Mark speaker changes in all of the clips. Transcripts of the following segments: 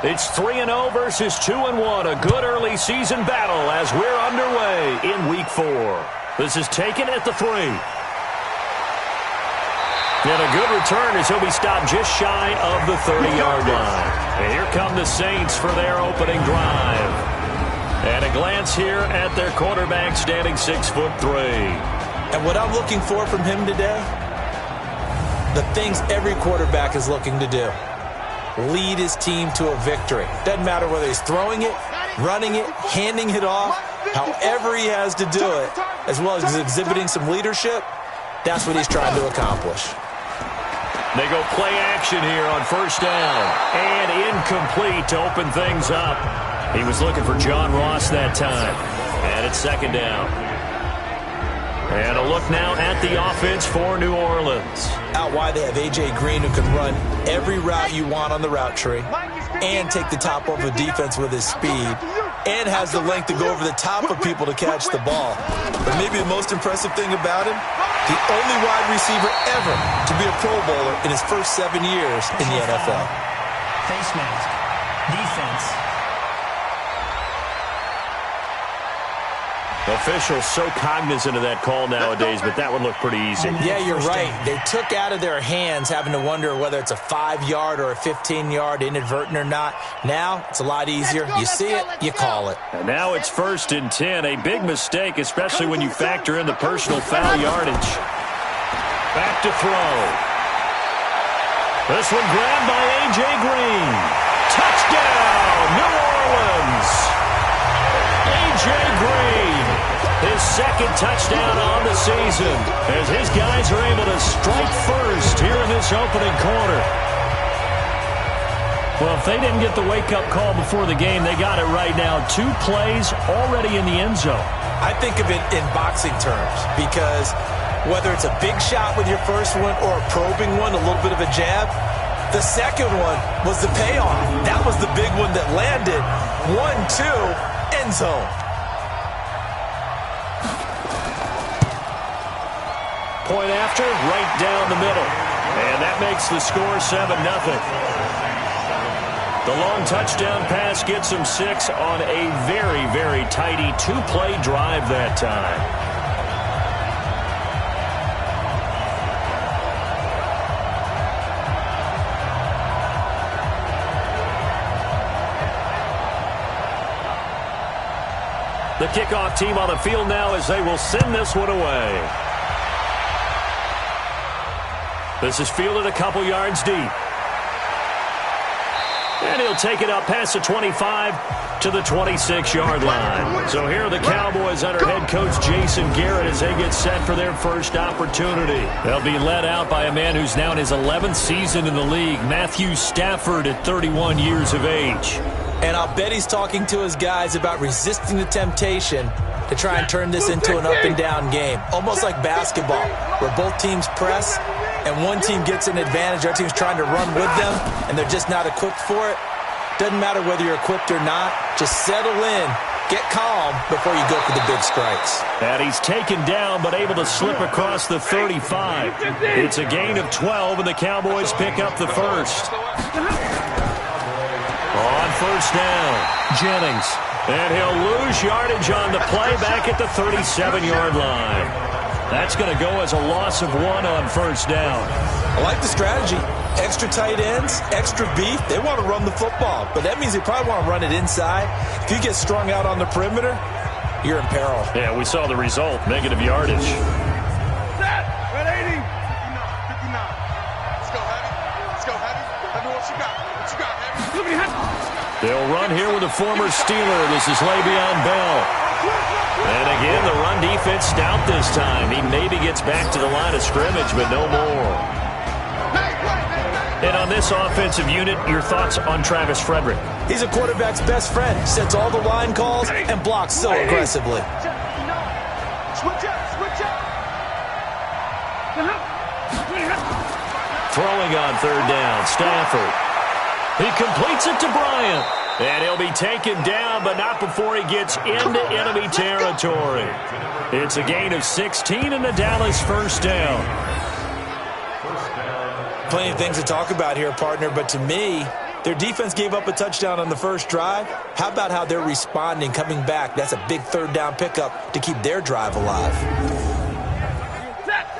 Speaker 1: It's 3-0 versus 2-1. A good early season battle as we're underway in Week 4. This is taken at the 3. And a good return as he'll be stopped just shy of the 30-yard line. And here come the Saints for their opening drive. And a glance here at their quarterback standing 6'3".
Speaker 2: And what I'm looking for from him today, the things every quarterback is looking to do. Lead his team to a victory. Doesn't matter whether he's throwing it, running it, handing it off, however he has to do it, as well as exhibiting some leadership, that's what he's trying to accomplish.
Speaker 1: They go play action here on first down. And incomplete to open things up. He was looking for John Ross that time. And it's second down. And a look now at the offense for New Orleans. Out wide, they have A.J. Green, who can run every route you want on the route tree and take the top off of defense with his speed and has the length to go over the top of people to catch the ball. But maybe the most impressive thing about him, the only wide receiver ever to be a Pro Bowler in his first 7 years in the NFL.
Speaker 3: Face mask. Defense.
Speaker 1: Officials so cognizant of that call nowadays, but that would look pretty easy.
Speaker 2: Yeah, you're right. They took out of their hands having to wonder whether it's a 5-yard or a 15-yard inadvertent or not. Now it's a lot easier. You see it, you call it.
Speaker 1: And now it's 1st and 10. A big mistake, especially when you factor in the personal foul yardage. Back to throw. This one grabbed by A.J. Green. Touchdown, New Orleans. A.J. Green, his second touchdown on the season, as his guys are able to strike first here in this opening quarter. Well, if they didn't get the wake-up call before the game, they got it right now. 2 plays already in the end zone.
Speaker 2: I think of it in boxing terms, because whether it's a big shot with your first one or a probing one, a little bit of a jab, the second one was the payoff. That was the big one that landed. 1-2, end zone.
Speaker 1: Point after, right down the middle. And that makes the score 7-0. The long touchdown pass gets him 6 on a very, very tidy 2-play drive that time. The kickoff team on the field now as they will send this one away. This is fielded a couple yards deep. And he'll take it up past the 25 to the 26-yard line. So here are the Cowboys under head coach Jason Garrett as they get set for their first opportunity. They'll be led out by a man who's now in his 11th season in the league, Matthew Stafford, at 31 years of age.
Speaker 2: And I'll bet he's talking to his guys about resisting the temptation to try and turn this into an up-and-down game. Almost like basketball, where both teams press, and one team gets an advantage, our team's trying to run with them, and they're just not equipped for it. Doesn't matter whether you're equipped or not. Just settle in, get calm before you go for the big strikes.
Speaker 1: And he's taken down, but able to slip across the 35. It's a gain of 12, and the Cowboys pick up the first. On first down, Jennings. And he'll lose yardage on the play back at the 37-yard line. That's going to go as a loss of 1 on first down.
Speaker 2: I like the strategy. Extra tight ends, extra beef. They want to run the football, but that means they probably want to run it inside. If you get strung out on the perimeter, you're in peril.
Speaker 1: Yeah, we saw the result, negative yardage.
Speaker 4: Set! Red 80! 59. Let's go, Heavy. Let's go, Heavy. Heavy, what you got? What you got, Heavy?
Speaker 1: They'll run here with a former Steeler. This is Le'Veon Bell. And again, the run defense stout this time. He maybe gets back to the line of scrimmage, but no more. And on this offensive unit, your thoughts on Travis Frederick?
Speaker 2: He's a quarterback's best friend. Sets all the line calls and blocks so aggressively.
Speaker 4: Switch up, switch up.
Speaker 1: Throwing on third down, Stafford. He completes it to Bryant. And he'll be taken down, but not before he gets into enemy territory. It's a gain of 16 and the Dallas first down.
Speaker 2: Plenty of things to talk about here, partner, but to me, Their defense gave up a touchdown on the first drive. How about how they're responding, coming back? That's a big third down pickup to keep their drive alive.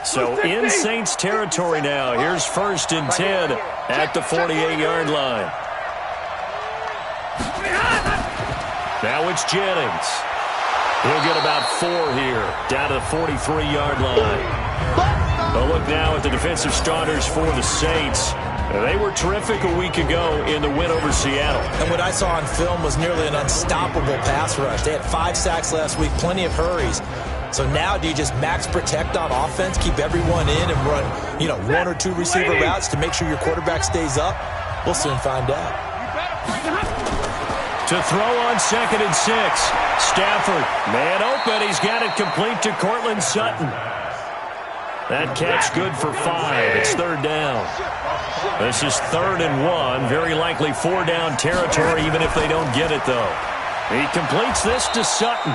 Speaker 1: So in Saints territory now. Here's 1st and 10 at the 48-yard line. Now it's Jennings. He'll get about 4 here, down to the 43-yard line. But look now at the defensive starters for the Saints. They were terrific a week ago in the win over Seattle.
Speaker 2: And what I saw on film was nearly an unstoppable pass rush. They had 5 sacks last week, plenty of hurries. So now do you just max protect on offense, keep everyone in and run, 1 or 2 receiver routes to make sure your quarterback stays up? We'll soon find out.
Speaker 1: To throw on 2nd and 6. Stafford, man open. He's got it complete to Cortland Sutton. That catch good for 5. It's 3rd down. This is 3rd and 1. Very likely 4-down territory, even if they don't get it, though. He completes this to Sutton.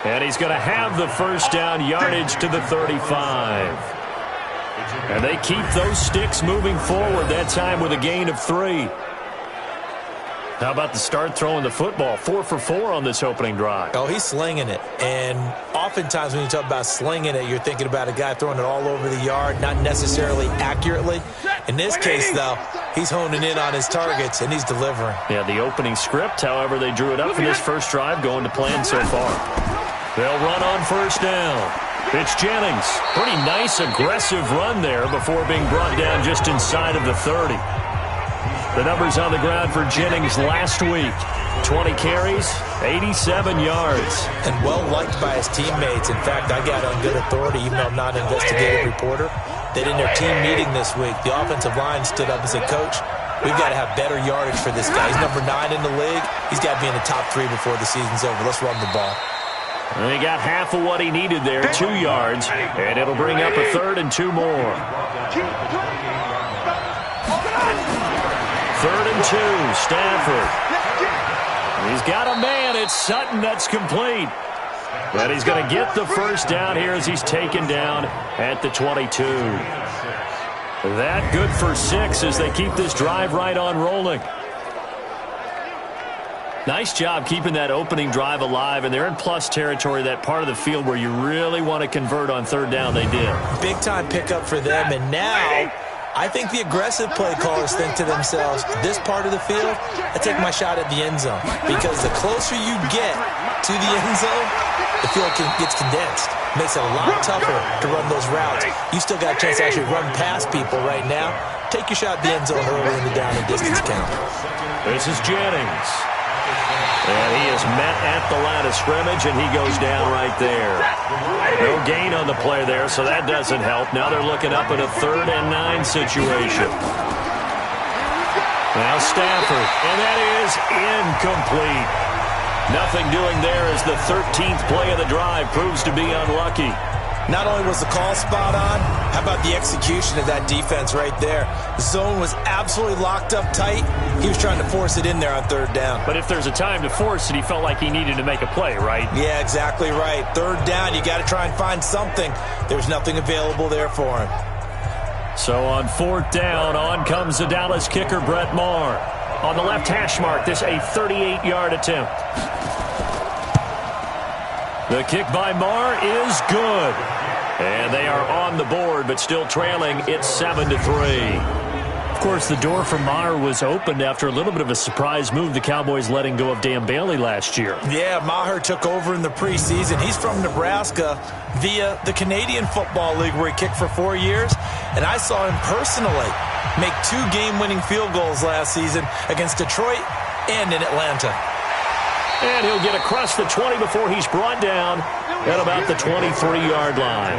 Speaker 1: And he's going to have the 1st down, yardage to the 35. And they keep those sticks moving forward, that time with a gain of 3. How about the start throwing the football? 4 for 4 on this opening drive.
Speaker 2: Oh, he's slinging it. And oftentimes when you talk about slinging it, you're thinking about a guy throwing it all over the yard, not necessarily accurately. In this case, though, he's honing in on his targets, and he's delivering.
Speaker 1: Yeah, the opening script, however, they drew it up for this first drive, going to plan so far. They'll run on 1st down. It's Jennings. Pretty nice, aggressive run there before being brought down just inside of the 30. The numbers on the ground for Jennings last week. 20 carries, 87 yards.
Speaker 2: And well-liked by his teammates. In fact, I got on good authority, even though I'm not an investigative reporter, that in their team meeting this week, the offensive line stood up and said, Coach, we've got to have better yardage for this guy. He's number 9 in the league. He's got to be in the top 3 before the season's over. Let's run the ball.
Speaker 1: And he got half of what he needed there, 2 yards, and it'll bring up a 3rd and 2 more. 3rd and 2, Stafford. He's got a man. It's Sutton. That's complete. But he's going to get the 1st down here as he's taken down at the 22. That good for 6 as they keep this drive right on rolling. Nice job keeping that opening drive alive, and they're in plus territory, that part of the field where you really want to convert on 3rd down. They did.
Speaker 2: Big-time pickup for them, and now I think the aggressive play callers think to themselves, this part of the field, I take my shot at the end zone. Because the closer you get to the end zone, the field gets condensed. Makes it a lot tougher to run those routes. You still got a chance to actually run past people right now. Take your shot at the end zone early in the down and distance count.
Speaker 1: This is Jennings. And he is met at the line of scrimmage, and he goes down right there. No gain on the play there, so that doesn't help. Now they're looking up at a 3rd and 9 situation. Now Stafford, and that is incomplete. Nothing doing there as the 13th play of the drive proves to be unlucky.
Speaker 2: Not only was the call spot on, how about the execution of that defense right there? The zone was absolutely locked up tight. He was trying to force it in there on 3rd down.
Speaker 1: But if there's a time to force it, he felt like he needed to make a play, right?
Speaker 2: Yeah, exactly right. 3rd down, you got to try and find something. There's nothing available there for him.
Speaker 1: So on 4th down, on comes the Dallas kicker, Brett Maher. On the left hash mark, this a 38-yard attempt. The kick by Maher is good. And they are on the board, but still trailing. It's 7-3. Of course, the door for Maher was opened after a little bit of a surprise move. The Cowboys letting go of Dan Bailey last year.
Speaker 2: Yeah, Maher took over in the preseason. He's from Nebraska via the Canadian Football League, where he kicked for 4 years. And I saw him personally make 2 game-winning field goals last season against Detroit and in Atlanta.
Speaker 1: And he'll get across the 20 before he's brought down at about the 23-yard line.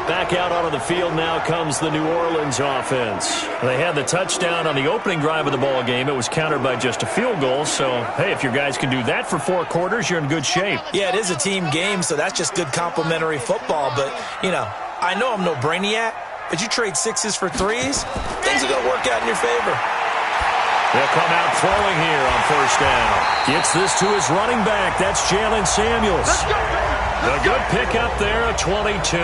Speaker 1: Back out onto the field now comes the New Orleans offense. They had the touchdown on the opening drive of the ball game. It was countered by just a field goal. So, hey, if your guys can do that for 4 quarters, you're in good shape.
Speaker 2: Yeah, it is a team game, so that's just good complimentary football. But, I know I'm no brainiac, but you trade 6s for 3s, things are going to work out in your favor.
Speaker 1: They'll come out throwing here on 1st down. Gets this to his running back. That's Jalen Samuels. A good pickup there at 22.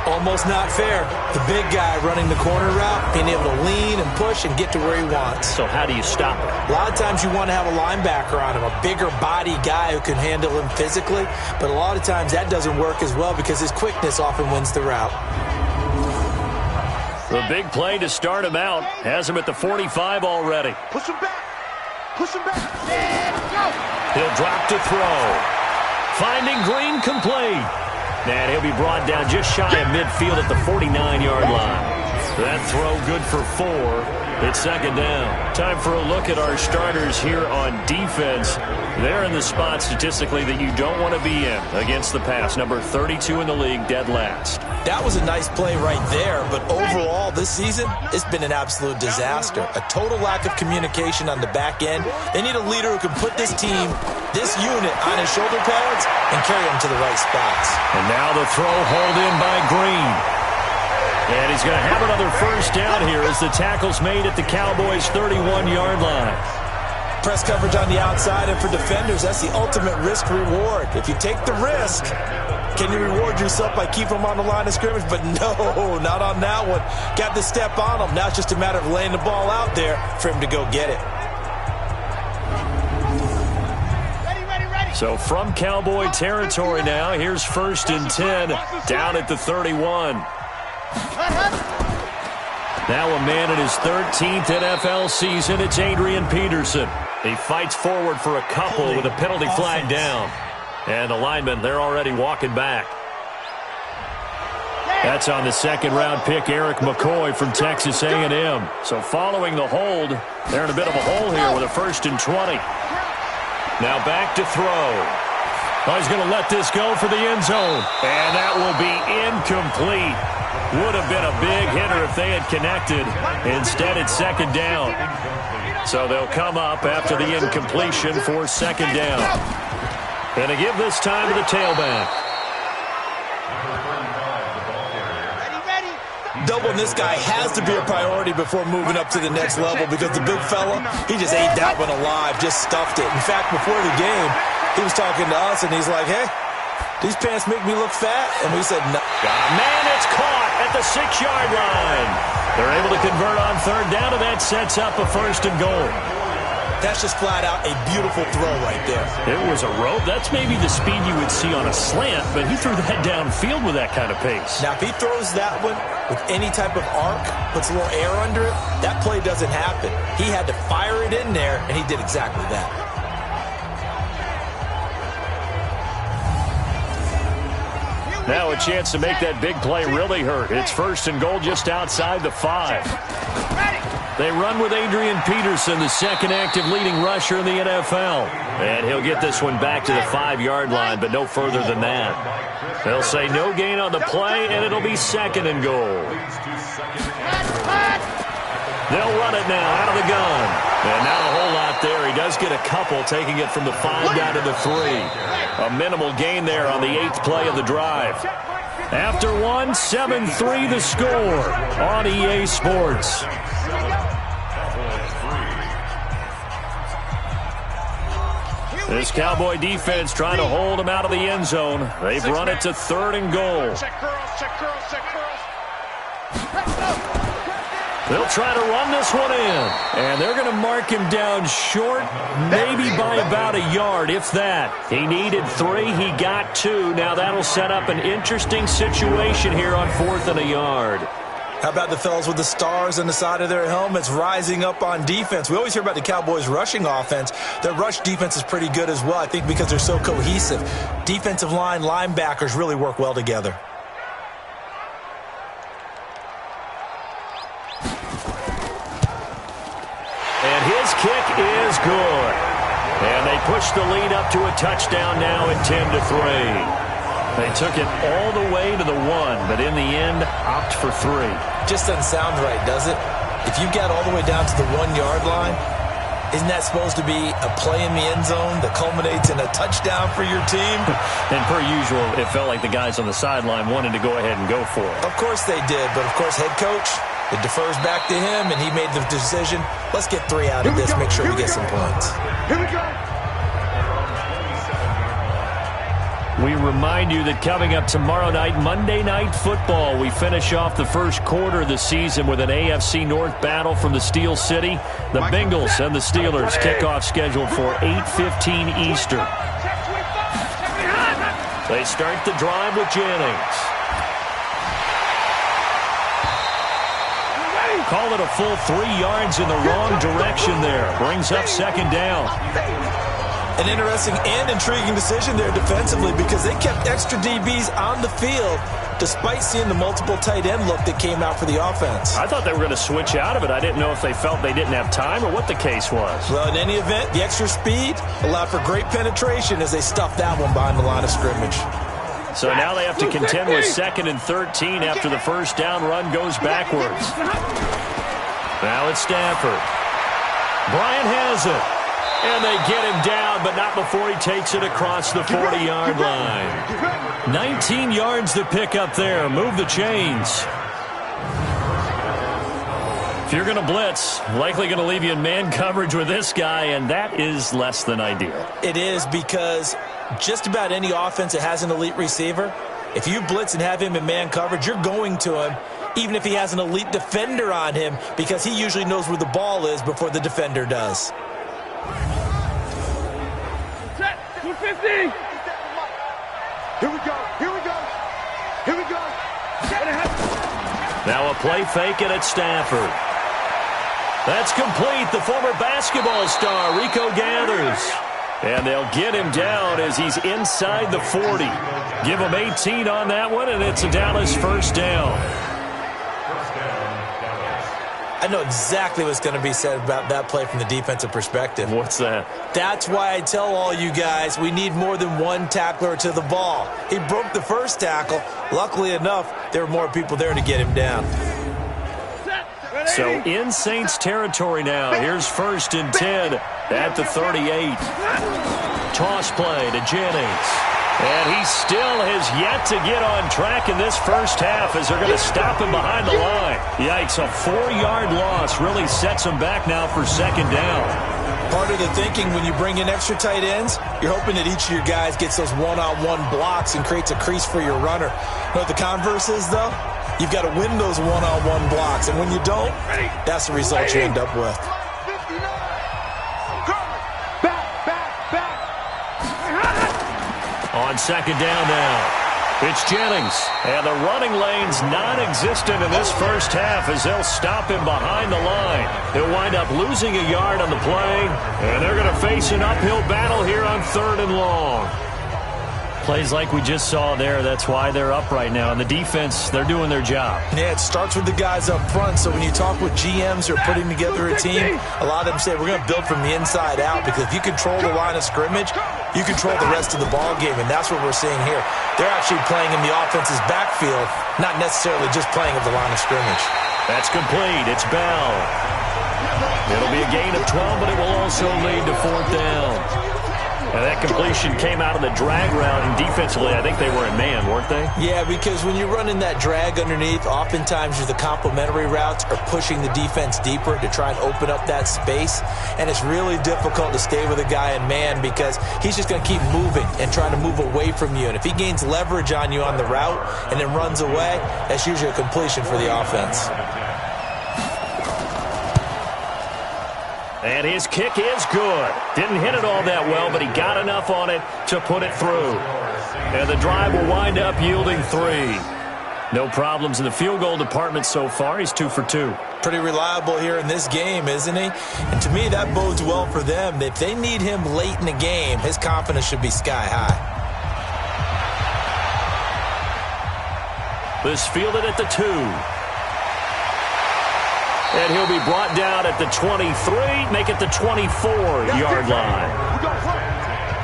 Speaker 2: Almost not fair. The big guy running the corner route, being able to lean and push and get to where he wants.
Speaker 1: So how do you stop it?
Speaker 2: A lot of times you want to have a linebacker on him, a bigger body guy who can handle him physically, but a lot of times that doesn't work as well because his quickness often wins the route.
Speaker 1: The big play to start him out has him at the 45 already.
Speaker 4: Push him back. Push him back. And go.
Speaker 1: He'll drop to throw. Finding Green complete. And he'll be brought down just shy of midfield at the 49-yard line. That throw good for 4. It's second down. Time for a look at our starters here on defense. They're in the spot statistically that you don't want to be in against the pass. Number 32 in the league, dead last.
Speaker 2: That was a nice play right there, but overall this season, it's been an absolute disaster. A total lack of communication on the back end. They need a leader who can put this team, this unit, on his shoulder pads and carry them to the right spots.
Speaker 1: And now the throw hauled in by Green. And he's going to have another first down here as the tackle's made at the Cowboys' 31-yard line.
Speaker 2: Press coverage on the outside, and for defenders, that's the ultimate risk-reward. If you take the risk, can you reward yourself by keeping them on the line of scrimmage? But no, not on that one. Got the step on them. Now it's just a matter of laying the ball out there for him to go get it.
Speaker 1: So from Cowboy territory now, here's 1st and 10 down at the 31. Now a man in his 13th NFL season, it's Adrian Peterson. He fights forward for a couple with a penalty flag down. And the linemen, they're already walking back. That's on the second-round pick, Eric McCoy from Texas A&M. So following the hold, they're in a bit of a hole here with a 1st and 20. Now back to throw. Oh, he's going to let this go for the end zone. And that will be incomplete. Would have been a big hitter if they had connected. Instead, it's second down. So they'll come up after the incompletion for second down. And to give this time to the tailback.
Speaker 2: Doubling this guy has to be a priority before moving up to the next level because the big fella, he just ate that one alive, just stuffed it. In fact, before the game, he was talking to us, and he's like, hey, these pants make me look fat? And we said, no.
Speaker 1: Man, it's caught at the 6-yard line. They're able to convert on third down, and that sets up a 1st and goal.
Speaker 2: That's just flat out a beautiful throw right there.
Speaker 1: It was a rope. That's maybe the speed you would see on a slant, but he threw that downfield with that kind of pace.
Speaker 2: Now, if he throws that one with any type of arc, puts a little air under it, that play doesn't happen. He had to fire it in there, and he did exactly that.
Speaker 1: Now a chance to make that big play really hurt. It's 1st and goal just outside the 5. They run with Adrian Peterson, the second active leading rusher in the NFL. And he'll get this one back to the 5-yard line, but no further than that. They'll say no gain on the play, and it'll be 2nd and goal. They'll run it now out of the gun. And not a whole lot there. He does get a couple, taking it from the 5 down to the 3. A minimal gain there on the 8th play of the drive. After one, 7-3 the score on EA Sports. This Cowboy defense trying to hold him out of the end zone. They've run it to 3rd and goal.
Speaker 4: Check curls, check curls, check curls.
Speaker 1: They'll try to run this one in. And they're going to mark him down short, maybe by about a yard, if that. He needed 3. He got 2. Now that'll set up an interesting situation here on 4th and a yard.
Speaker 2: How about the fellas with the stars on the side of their helmets rising up on defense? We always hear about the Cowboys' rushing offense. Their rush defense is pretty good as well, I think, because they're so cohesive. Defensive line, linebackers really work well together.
Speaker 1: And his kick is good. And they push the lead up to a touchdown now at 10-3. They took it all the way to the 1, but in the end, opt for 3.
Speaker 2: Just doesn't sound right, does it? If you got all the way down to the 1-yard line, isn't that supposed to be a play in the end zone that culminates in a touchdown for your team?
Speaker 1: And per usual, it felt like the guys on the sideline wanted to go ahead and go for it.
Speaker 2: Of course they did, but of course head coach, it defers back to him, and he made the decision, let's get 3 out of this, make sure we get some points.
Speaker 4: Here we go.
Speaker 1: We remind you that coming up tomorrow night, Monday Night Football, we finish off the first quarter of the season with an AFC North battle from the Steel City. The Bengals and the Steelers kickoff scheduled for 8:15 Eastern. They start the drive with Jennings. Call it a full 3 yards in the wrong direction there. Brings up second down.
Speaker 2: An interesting and intriguing decision there defensively because they kept extra DBs on the field despite seeing the multiple tight end look that came out for the offense.
Speaker 1: I thought they were going to switch out of it. I didn't know if they felt they didn't have time or what the case was.
Speaker 2: Well, in any event, the extra speed allowed for great penetration as they stuffed that one behind the line of scrimmage.
Speaker 1: So now they have to contend with 2nd and 13 after the first down run goes backwards. Now it's Stafford. Bryant has it. And they get him down, but not before he takes it across the 40-yard line. 19 yards to pick up there. Move the chains. If you're going to blitz, likely going to leave you in man coverage with this guy, and that is less than ideal.
Speaker 2: It is because just about any offense that has an elite receiver, if you blitz and have him in man coverage, you're going to him, even if he has an elite defender on him, because he usually knows where the ball is before the defender does.
Speaker 4: 250. Here we go. Here we go. Here we go.
Speaker 1: Now a play fake, and it's Stafford. That's complete. The former basketball star, Rico gathers. And they'll get him down as he's inside the 40. Give him 18 on that one, and it's a Dallas first down.
Speaker 2: I know exactly what's going to be said about that play from the defensive perspective.
Speaker 1: What's that?
Speaker 2: That's why I tell all you guys we need more than one tackler to the ball. He broke the first tackle. Luckily enough, there were more people there to get him down.
Speaker 1: So in Saints territory now. Here's 1st and 10 at the 38. Toss play to Jennings. And he still has yet to get on track in this first half as they're going to stop him behind the line. Yikes, a 4-yard loss really sets him back now for second down.
Speaker 2: Part of the thinking when you bring in extra tight ends, you're hoping that each of your guys gets those one-on-one blocks and creates a crease for your runner. You know what the converse is, though? You've got to win those one-on-one blocks, and when you don't, that's the result you end up with.
Speaker 1: On second down now, it's Jennings. And the running lane's non-existent in this first half as they'll stop him behind the line. He'll wind up losing a yard on the play, and they're going to face an uphill battle here on 3rd and long. Plays like we just saw there, that's why they're up right now. And the defense, they're doing their job.
Speaker 2: Yeah, it starts with the guys up front. So when you talk with GMs who are putting together a team, a lot of them say we're going to build from the inside out, because if you control the line of scrimmage, you control the rest of the ball game, and that's what we're seeing here. They're actually playing in the offense's backfield, not necessarily just playing at the line of scrimmage.
Speaker 1: That's complete. It's Bell. It'll be a gain of 12, but it will also lead to 4th down. And that completion came out of the drag route, and defensively, I think they were in man, weren't they?
Speaker 2: Yeah, because when you're running that drag underneath, oftentimes the complementary routes are pushing the defense deeper to try and open up that space. And it's really difficult to stay with a guy in man because he's just going to keep moving and trying to move away from you. And if he gains leverage on you on the route and then runs away, that's usually a completion for the offense.
Speaker 1: And his kick is good. Didn't hit it all that well, but he got enough on it to put it through. And the drive will wind up yielding 3. No problems in the field goal department so far. He's 2 for 2.
Speaker 2: Pretty reliable here in this game, isn't he? And to me, that bodes well for them. If they need him late in the game, his confidence should be sky high.
Speaker 1: This fielded at the 2. And he'll be brought down at the 23, make it the 24-yard line.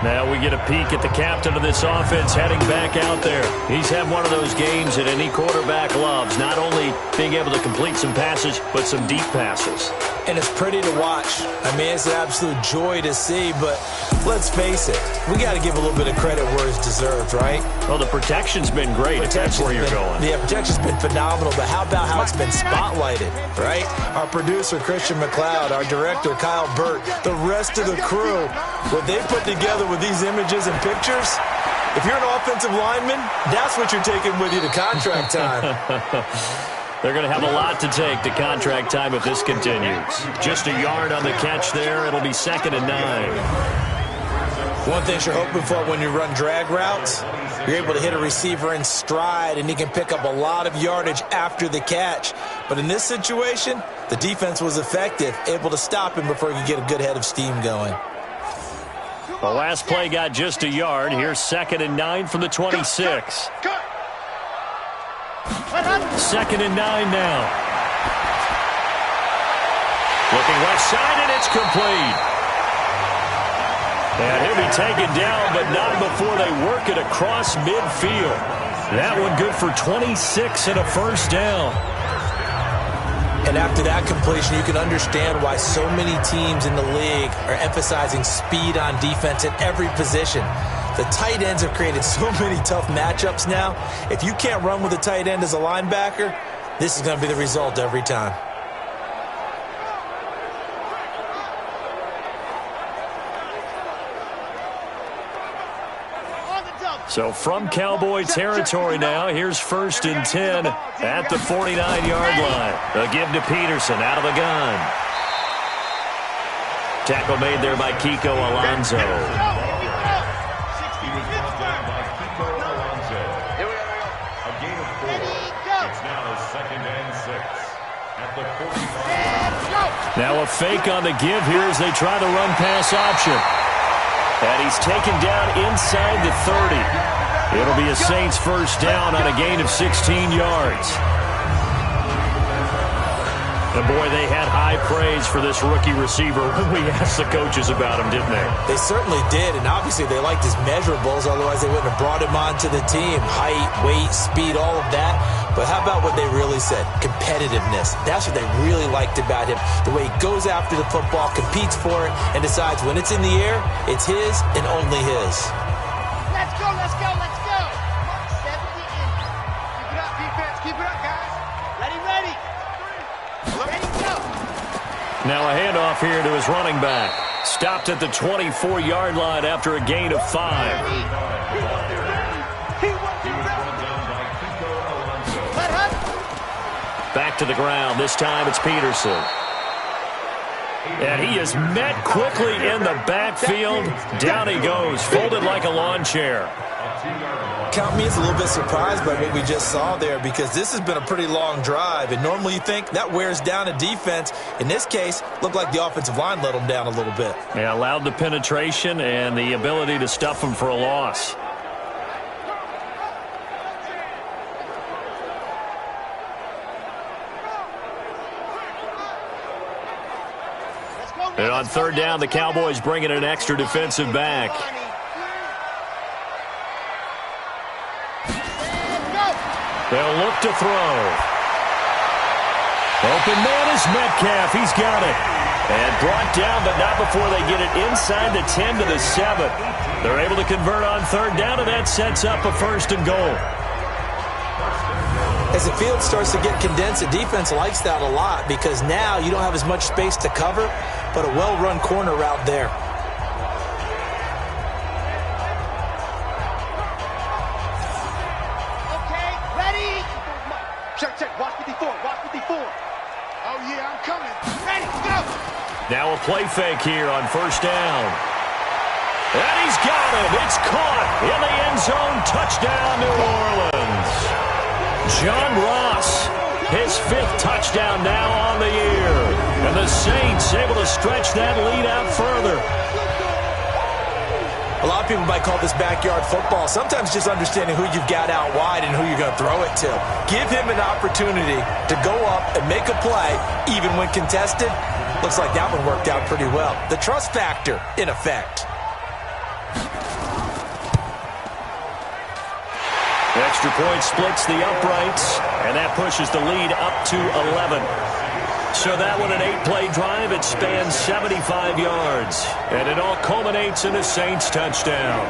Speaker 1: Now we get a peek at the captain of this offense heading back out there. He's had one of those games that any quarterback loves, not only being able to complete some passes, but some deep passes.
Speaker 2: And it's pretty to watch. I mean, it's an absolute joy to see, but let's face it, we got to give a little bit of credit where it's deserved, right?
Speaker 1: Well, the protection's been great, if that's where you're going.
Speaker 2: Yeah, protection's been phenomenal, but how about how it's been spotlighted, right? Our producer, Christian McLeod, our director, Kyle Burt, the rest of the crew, what they put together with these images and pictures, If you're an offensive lineman, that's what you're taking with you to contract time.
Speaker 1: They're going to have a lot to take to contract time if this continues. Just a yard on the catch there. It'll be 2nd and 9.
Speaker 2: One thing you're hoping for when you run drag routes, you're able to hit a receiver in stride, and he can pick up a lot of yardage after the catch. But in this situation, the defense was effective, able to stop him before he could get a good head of steam going.
Speaker 1: The last play got just a yard. Here's 2nd and 9 from the 26. 2nd and 9 now. Looking left side, and it's complete. And he'll be taken down, but not before they work it across midfield. That one good for 26 and a first down.
Speaker 2: And after that completion, you can understand why so many teams in the league are emphasizing speed on defense at every position. The tight ends have created so many tough matchups now. If you can't run with a tight end as a linebacker, this is going to be the result every time.
Speaker 1: So from Cowboy territory now, here's 1st and 10 at the 49-yard line. A give to Peterson out of the gun. Tackle made there by Kiko Alonso. Now a fake on the give here as they try the run-pass option. And he's taken down inside the 30. It'll be a Saints first down on a gain of 16 yards. And boy, they had high praise for this rookie receiver when we asked the coaches about him, didn't they?
Speaker 2: They certainly did, and obviously they liked his measurables, otherwise they wouldn't have brought him onto the team. Height, weight, speed, all of that. But how about what they really said? Competitiveness. That's what they really liked about him. The way he goes after the football, competes for it, and decides when it's in the air, it's his and only his.
Speaker 4: Let's go, let's go, let's go. 70 in. Keep it up, defense. Keep it up, guys. Ready, ready. Ready, go.
Speaker 1: Now a handoff here to his running back. Stopped at the 24-yard line after a gain of 5. Back to the ground. This time it's Peterson. And he is met quickly in the backfield. Down he goes, folded like a lawn chair.
Speaker 2: Count me as a little bit surprised by what we just saw there, because this has been a pretty long drive, and normally you think that wears down a defense. In this case, looked like the offensive line let them down a little bit.
Speaker 1: Yeah, allowed the penetration and the ability to stuff them for a loss. And on 3rd down, the Cowboys bring in an extra defensive back. They'll look to throw. Open man is Metcalf. He's got it. And brought down, but not before they get it inside the 10 to the 7. They're able to convert on 3rd down, and that sets up a 1st and goal.
Speaker 2: As the field starts to get condensed, the defense likes that a lot, because now you don't have as much space to cover, but a well-run corner route there.
Speaker 4: Okay, ready. Check, check. Watch 54. Watch 54. Oh, yeah, I'm coming. Ready, go.
Speaker 1: Now a play fake here on 1st down. And he's got it. It's caught in the end zone. Touchdown, New Orleans. John Ross, his 5th touchdown now on the year. And the Saints able to stretch that lead out further.
Speaker 2: A lot of people might call this backyard football. Sometimes just understanding who you've got out wide and who you're going to throw it to. Give him an opportunity to go up and make a play, even when contested. Looks like that one worked out pretty well. The trust factor, in effect.
Speaker 1: Extra point splits the uprights, and that pushes the lead up to 11. So that one, an 8-play drive, it spans 75 yards. And it all culminates in a Saints touchdown.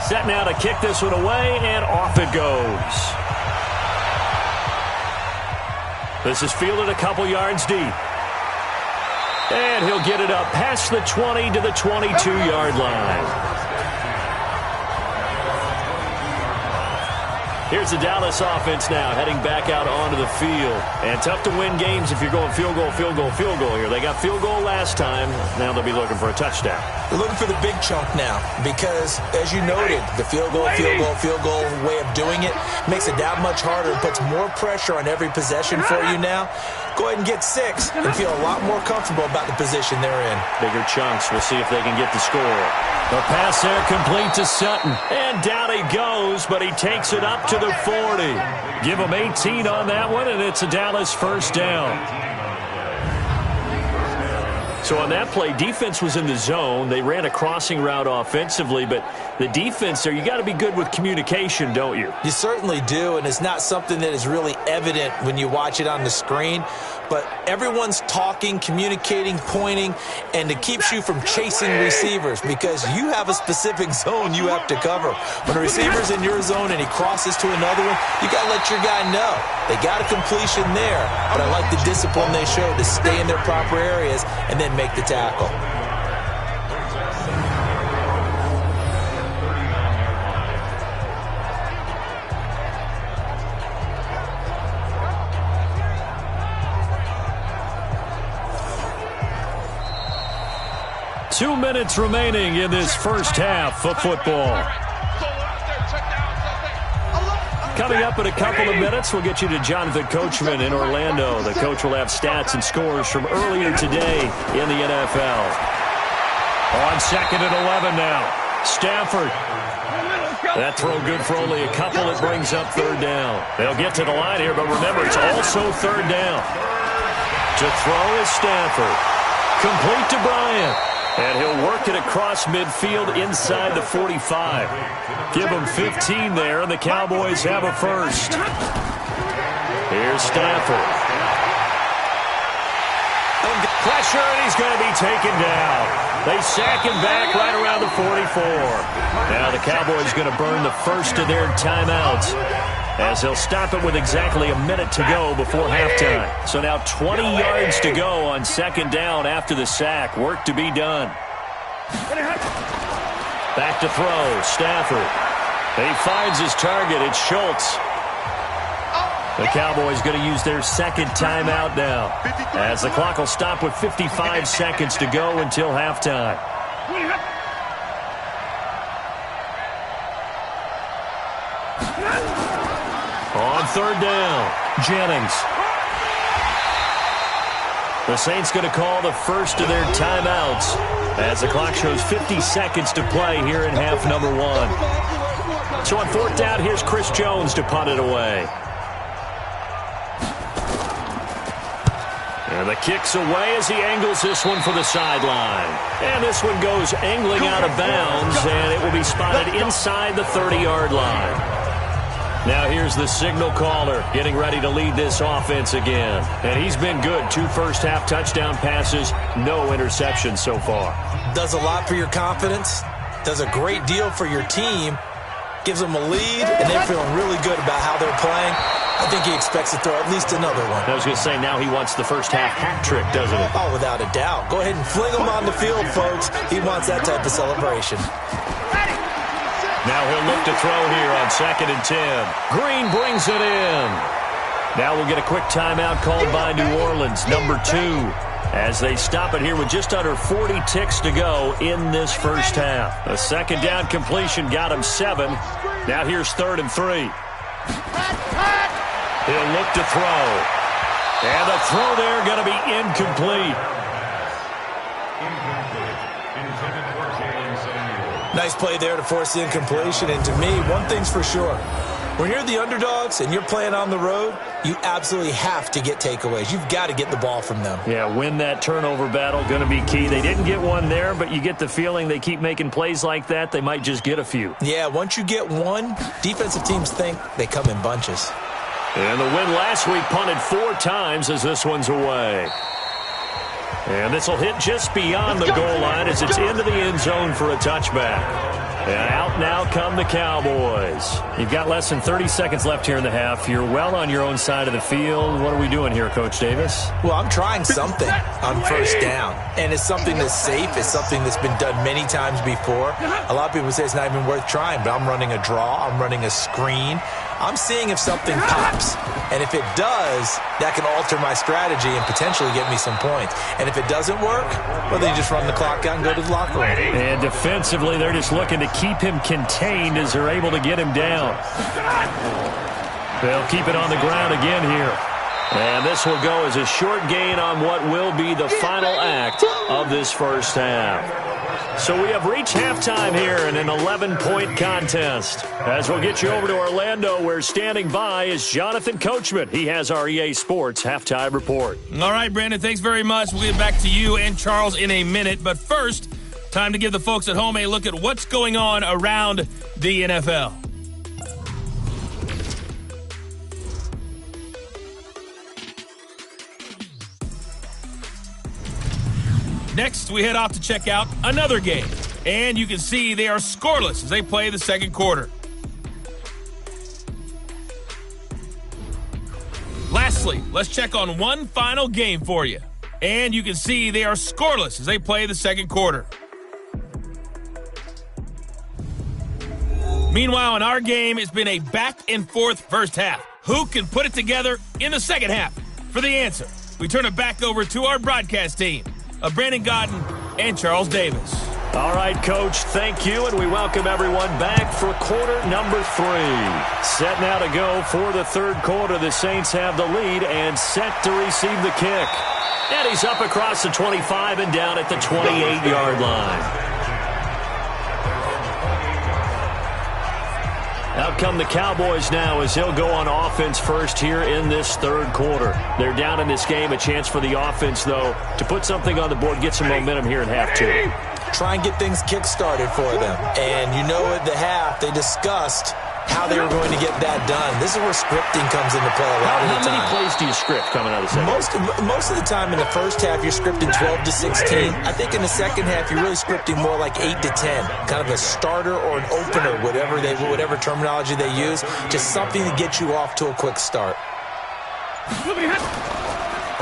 Speaker 1: Set now to kick this one away, and off it goes. This is fielded a couple yards deep. And he'll get it up past the 20 to the 22-yard line. Here's the Dallas offense now, heading back out onto the field. And tough to win games if you're going field goal, field goal, field goal here. They got field goal last time. Now they'll be looking for a touchdown.
Speaker 2: They're looking for the big chunk now because, as you noted, the field goal way of doing it makes it that much harder and puts more pressure on every possession for you now. Go ahead and get 6 and feel a lot more comfortable about the position they're in.
Speaker 1: Bigger chunks. We'll see if they can get the score. The pass there complete to Sutton. And down he goes, but he takes it up to the 40. Give him 18 on that one, and it's a Dallas first down. So on that play, defense was in the zone. They ran a crossing route offensively, but the defense there, you got to be good with communication, don't you?
Speaker 2: You certainly do, and it's not something that is really evident when you watch it on the screen. But everyone's talking, communicating, pointing, and it keeps you from chasing receivers because you have a specific zone you have to cover. When a receiver's in your zone and he crosses to another one, you got to let your guy know. They got a completion there, but I like the discipline they showed to stay in their proper areas and then make the tackle.
Speaker 1: Two minutes remaining in this first half of football. Coming up in a couple of minutes, we'll get you to Jonathan Coachman in Orlando. The coach will have stats and scores from earlier today in the NFL. On 2nd and 11 now. Stafford. That throw good for only a couple. It brings up 3rd down. They'll get to the line here, but remember, it's also 3rd down. To throw is Stafford. Complete to Bryant. And he'll work it across midfield inside the 45. Give him 15 there, and the Cowboys have a first. Here's Stafford. Pressure, and he's going to be taken down. They sack him back right around the 44. Now the Cowboys going to burn the first of their timeouts, as they'll stop it with exactly a minute to go before halftime. So now 20 yards to go on 2nd down after the sack. Work to be done. Back to throw. Stafford. He finds his target. It's Schultz. The Cowboys going to use their 2nd timeout now, as the clock will stop with 55 seconds to go until halftime. On 3rd down, Jennings. The Saints going to call the first of their timeouts as the clock shows 50 seconds to play here in half number 1. So on 4th down, here's Chris Jones to punt it away. And the kick's away as he angles this one for the sideline. And this one goes angling out of bounds, and it will be spotted inside the 30-yard line. Now here's the signal caller getting ready to lead this offense again. And he's been good. 2 first-half touchdown passes, no interceptions so far.
Speaker 2: Does a lot for your confidence, does a great deal for your team, gives them a lead, and they're feeling really good about how they're playing. I think he expects to throw at least another one.
Speaker 1: I was going to say, now he wants the first-half hat trick, doesn't he?
Speaker 2: Oh, without a doubt. Go ahead and fling him on the field, folks. He wants that type of celebration.
Speaker 1: Now he'll look to throw here on 2nd and 10. Green brings it in. Now we'll get a quick timeout called by New Orleans, number 2, as they stop it here with just under 40 ticks to go in this first half. A 2nd down completion got him 7. Now here's 3rd and 3. He'll look to throw. And the throw there going to be incomplete.
Speaker 2: Nice play there to force the incompletion. And to me, one thing's for sure. When you're the underdogs and you're playing on the road, you absolutely have to get takeaways. You've got to get the ball from them.
Speaker 1: Yeah, win that turnover battle, going to be key. They didn't get one there, but you get the feeling they keep making plays like that, they might just get a few.
Speaker 2: Yeah, once you get one, defensive teams think they come in bunches.
Speaker 1: And the win last week punted 4 times as this one's away. And this will hit just beyond the goal line as it's into the end zone for a touchback. And out now come the Cowboys. You've got less than 30 seconds left here in the half. You're well on your own side of the field. What are we doing here, Coach Davis?
Speaker 2: Well, I'm trying something on first down, and it's something that's safe. It's something that's been done many times before. A lot of people say it's not even worth trying, but I'm running a draw. I'm running a screen. I'm seeing if something pops, and if it does, that can alter my strategy and potentially get me some points. And if it doesn't work, well, then you just run the clock out and go to the locker room.
Speaker 1: And defensively, they're just looking to keep him contained as they're able to get him down. They'll keep it on the ground again here. And this will go as a short gain on what will be the final act of this first half. So we have reached halftime here in an 11-point contest. As we'll get you over to Orlando, where standing by is Jonathan Coachman. He has our EA Sports halftime report.
Speaker 5: All right, Brandon, thanks very much. We'll get back to you and Charles in a minute. But first, time to give the folks at home a look at what's going on around the NFL. Next, we head off to check out another game. And you can see they are scoreless as they play the second quarter. Lastly, let's check on one final game for you. And you can see they are scoreless as they play the second quarter. Meanwhile, in our game, it's been a back-and-forth first half. Who can put it together in the second half? For the answer, we turn it back over to our broadcast team of Brandon Godden and Charles Davis.
Speaker 1: All right, Coach, thank you, and we welcome everyone back for quarter number 3. Set now to go for the third quarter. The Saints have the lead and set to receive the kick. And he's up across the 25 and down at the 28-yard line. Out come the Cowboys now as he'll go on offense first here in this third quarter. They're down in this game. A chance for the offense, though, to put something on the board, get some momentum here in half 2.
Speaker 2: Try and get things kick-started for them. And you know at the half, they discussed how they were going to get that done. This is where scripting comes into play a lot of the time.
Speaker 1: How many plays do you script coming out of the second?
Speaker 2: Most of the time in the first half, you're scripting 12 to 16. I think in the second half, you're really scripting more like 8 to 10. Kind of a starter or an opener, whatever terminology they use. Just something to get you off to a quick start.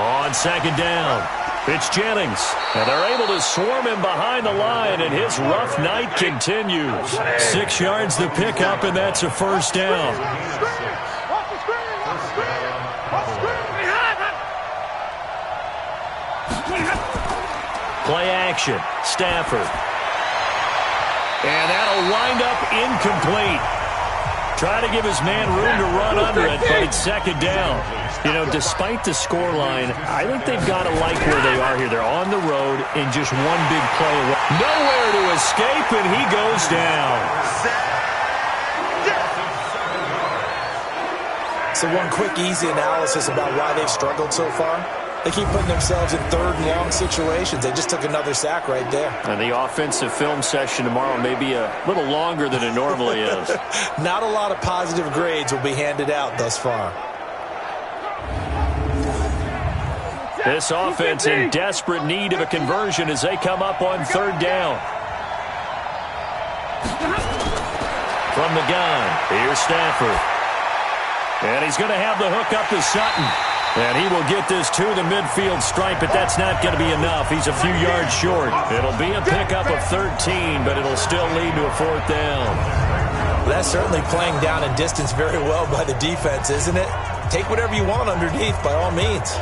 Speaker 1: On second down, it's Jennings. And they're able to swarm him behind the line, and his rough night continues. 6 yards to pick up, and that's a first down. Play action, Stafford. And that'll wind up incomplete. Try to give his man room to run under it, but it's second down. You know, despite the scoreline, I think they've got to like where they are here. They're on the road in just one big play. Nowhere to escape, and he goes down.
Speaker 2: So one quick, easy analysis about why they've struggled so far. They keep putting themselves in third and long situations. They just took another sack right there.
Speaker 1: And the offensive film session tomorrow may be a little longer than it normally is.
Speaker 2: Not a lot of positive grades will be handed out thus far.
Speaker 1: This offense in desperate need of a conversion as they come up on third down. From the gun, here's Stafford. And he's going to have the hook up to Sutton. And he will get this to the midfield stripe, but that's not going to be enough. He's a few yards short. It'll be a pickup of 13, but it'll still lead to a fourth down.
Speaker 2: That's certainly playing down and distance very well by the defense, isn't it? Take whatever you want underneath, by all means.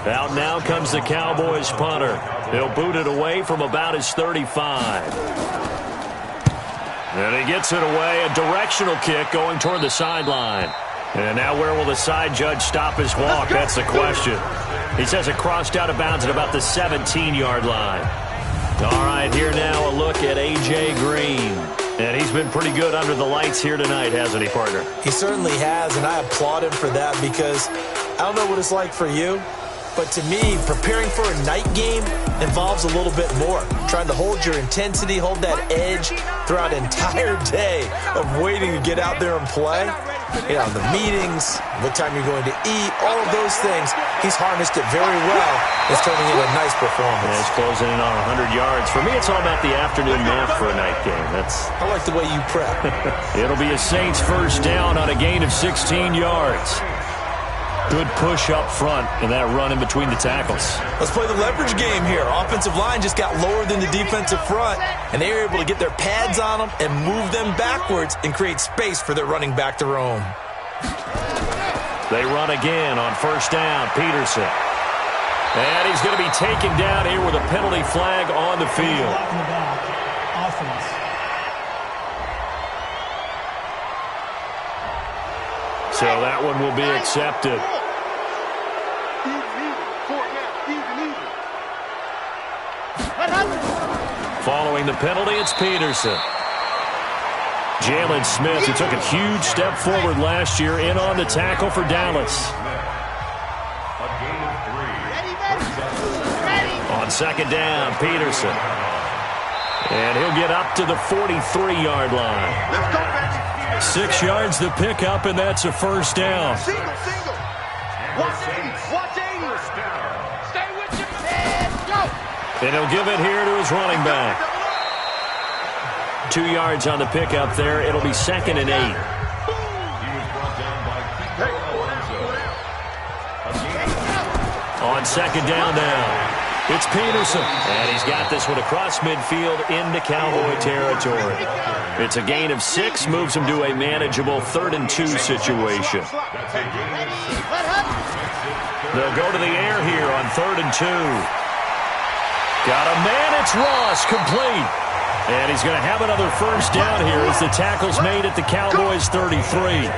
Speaker 1: Out now comes the Cowboys punter. He'll boot it away from about his 35. And he gets it away, a directional kick going toward the sideline. And now where will the side judge stop his walk? That's the question. He says it crossed out of bounds at about the 17-yard line. All right, here now a look at A.J. Green. And he's been pretty good under the lights here tonight, hasn't he, partner?
Speaker 2: He certainly has, and I applaud him for that because I don't know what it's like for you, but to me, preparing for a night game involves a little bit more. Trying to hold your intensity, hold that edge throughout an entire day of waiting to get out there and play. the meetings, what time you're going to eat, all of those things. He's harnessed it very well. It's turning into a nice performance.
Speaker 1: Yeah, it's closing in on 100 yards. For me, it's all about the afternoon nap for a night game.
Speaker 2: I like the way you prep.
Speaker 1: It'll be a Saints first down on a gain of 16 yards. Good push up front and that run in between the tackles.
Speaker 2: Let's play the leverage game here. Offensive line just got lower than the defensive front, and they were able to get their pads on them and move them backwards and create space for their running back to roam.
Speaker 1: They run again on first down. Peterson. And he's going to be taken down here with a penalty flag on the field. So that one will be accepted. Following the penalty, it's Peterson. Jalen Smith, who took a huge step forward last year, in on the tackle for Dallas. On second down, Peterson. And he'll get up to the 43-yard line. 6 yards to pick up, and that's a first down.
Speaker 4: Single. Watch 80. Stay with you. Let's go.
Speaker 1: And he'll give it here to his running back. 2 yards on the pickup there. It'll be 2nd and 8. On second down now. It's Peterson. And he's got this one across midfield into Cowboy territory. It's a gain of 6, moves him to a manageable 3rd and 2 situation. They'll go to the air here on 3rd and 2. Got a man, it's Ross, complete. And he's going to have another first down here as the tackle's made at the Cowboys 33.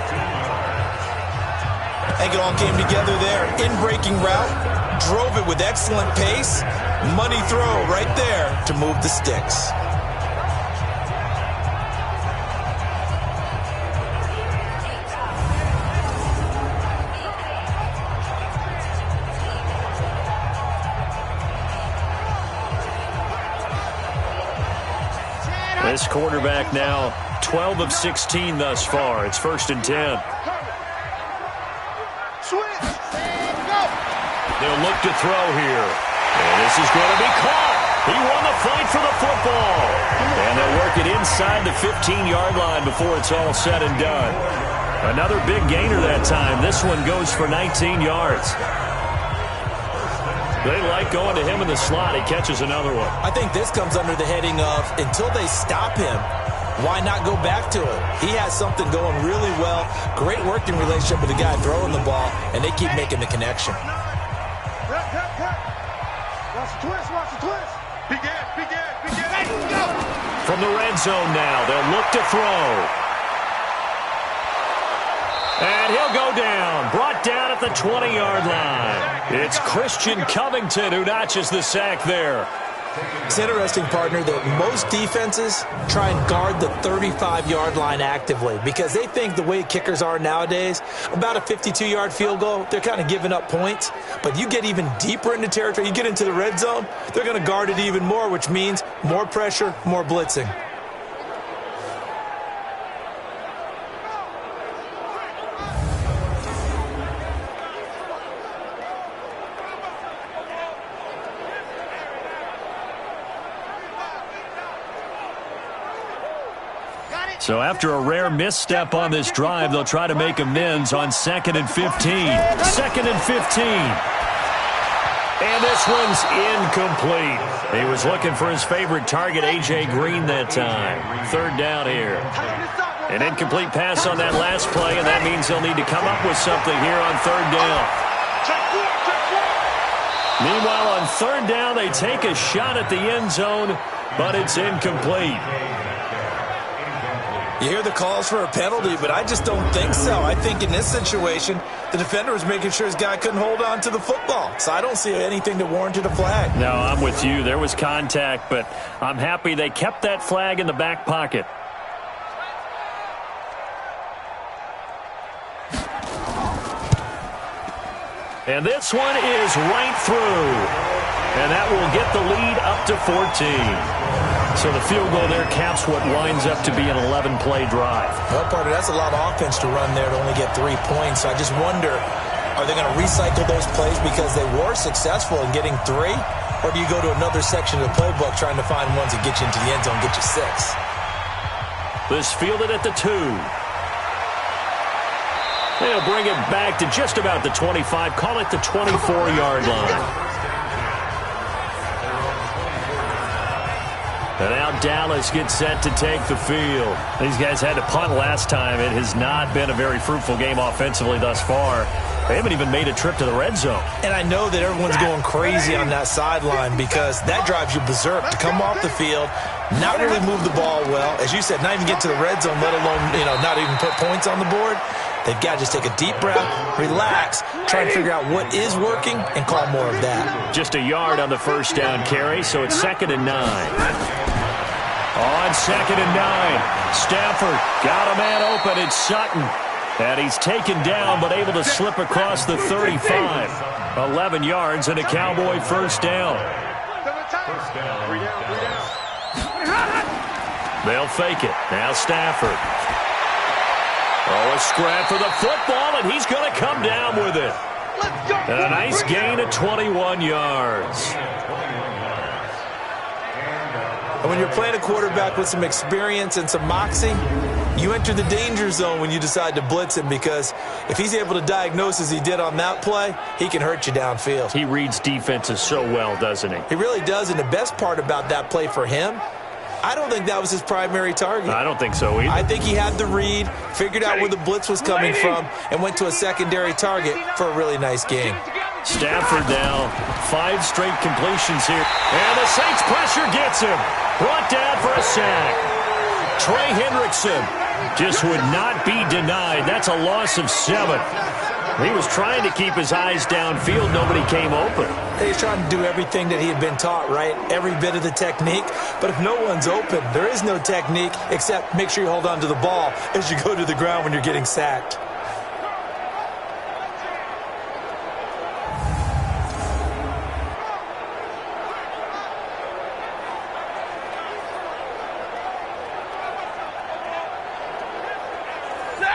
Speaker 2: I think it all came together there. In-breaking route, drove it with excellent pace. Money throw right there to move the sticks.
Speaker 1: This quarterback now 12 of 16 thus far. It's 1st and 10. They'll look to throw here. And this is going to be caught. He won the fight for the football. And they'll work it inside the 15-yard line before it's all said and done. Another big gainer that time. This one goes for 19 yards. They like going to him in the slot. He catches another one.
Speaker 2: I think this comes under the heading of, until they stop him, why not go back to it? He has something going really well. Great working relationship with the guy throwing the ball, and they keep making the connection.
Speaker 4: Watch the twist. Begin. Go.
Speaker 1: From the red zone now, they'll look to throw. And he'll go down, brought down at the 20-yard line. It's Christian Covington who notches the sack there.
Speaker 2: It's interesting, partner, that most defenses try and guard the 35-yard line actively because they think the way kickers are nowadays, about a 52-yard field goal, they're kind of giving up points. But you get even deeper into territory, you get into the red zone, they're going to guard it even more, which means more pressure, more blitzing.
Speaker 1: So after a rare misstep on this drive, they'll try to make amends on 2nd and 15. 2nd and 15. And this one's incomplete. He was looking for his favorite target, A.J. Green, that time. 3rd down here. An incomplete pass on that last play, and that means they'll need to come up with something here on 3rd down. Meanwhile, on 3rd down, they take a shot at the end zone, but it's incomplete.
Speaker 2: You hear the calls for a penalty, but I just don't think so. I think in this situation, the defender was making sure his guy couldn't hold on to the football. So I don't see anything that warranted a flag.
Speaker 1: No, I'm with you. There was contact, but I'm happy they kept that flag in the back pocket. And this one is right through. And that will get the lead up to 14. So the field goal there caps what winds up to be an 11-play drive.
Speaker 2: Well, partner, that's a lot of offense to run there to only get 3 points. So I just wonder, are they going to recycle those plays because they were successful in getting 3? Or do you go to another section of the playbook trying to find ones that get you into the end zone, get you 6?
Speaker 1: This fielded at the 2. They'll bring it back to just about the 25. Call it the 24-yard line. And now Dallas gets set to take the field. These guys had to punt last time. It has not been a very fruitful game offensively thus far. They haven't even made a trip to the red zone.
Speaker 2: And I know that everyone's going crazy on that sideline because that drives you berserk to come off the field, not really move the ball well. As you said, not even get to the red zone, let alone, not even put points on the board. They've got to just take a deep breath, relax, try and figure out what is working, and call more of that.
Speaker 1: Just a yard on the first down carry, so it's 2nd and 9. On 2nd and 9, Stafford got a man open. It's Sutton. And he's taken down, but able to slip across the 35. 11 yards and a Cowboy first down. They'll fake it. Now Stafford. Oh, a scrap for the football, and he's going to come down with it. And a nice gain of 21 yards.
Speaker 2: And when you're playing a quarterback with some experience and some moxie, you enter the danger zone when you decide to blitz him, because if he's able to diagnose as he did on that play, he can hurt you downfield.
Speaker 1: He reads defenses so well, doesn't he?
Speaker 2: He really does, and the best part about that play for him, I don't think that was his primary target.
Speaker 1: I don't think so either.
Speaker 2: I think he had the read, figured out where the blitz was coming from, and went to a secondary target for a really nice game.
Speaker 1: Stafford now, 5 straight completions here. And the Saints pressure gets him. Brought down for a sack. Trey Hendrickson just would not be denied. That's a loss of 7. He was trying to keep his eyes downfield. Nobody came open.
Speaker 2: He's trying to do everything that he had been taught, right? Every bit of the technique. But if no one's open, there is no technique except make sure you hold on to the ball as you go to the ground when you're getting sacked.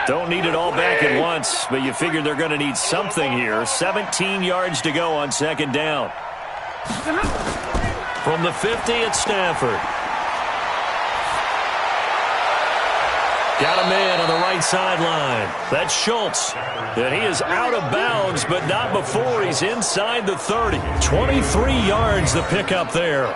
Speaker 1: Don't need it all back at once, but you figure they're going to need something here. 17 yards to go on 2nd down. From the 50, it's Stafford. Got a man on the right sideline. That's Schultz. And he is out of bounds, but not before he's inside the 30. 23 yards the pickup there.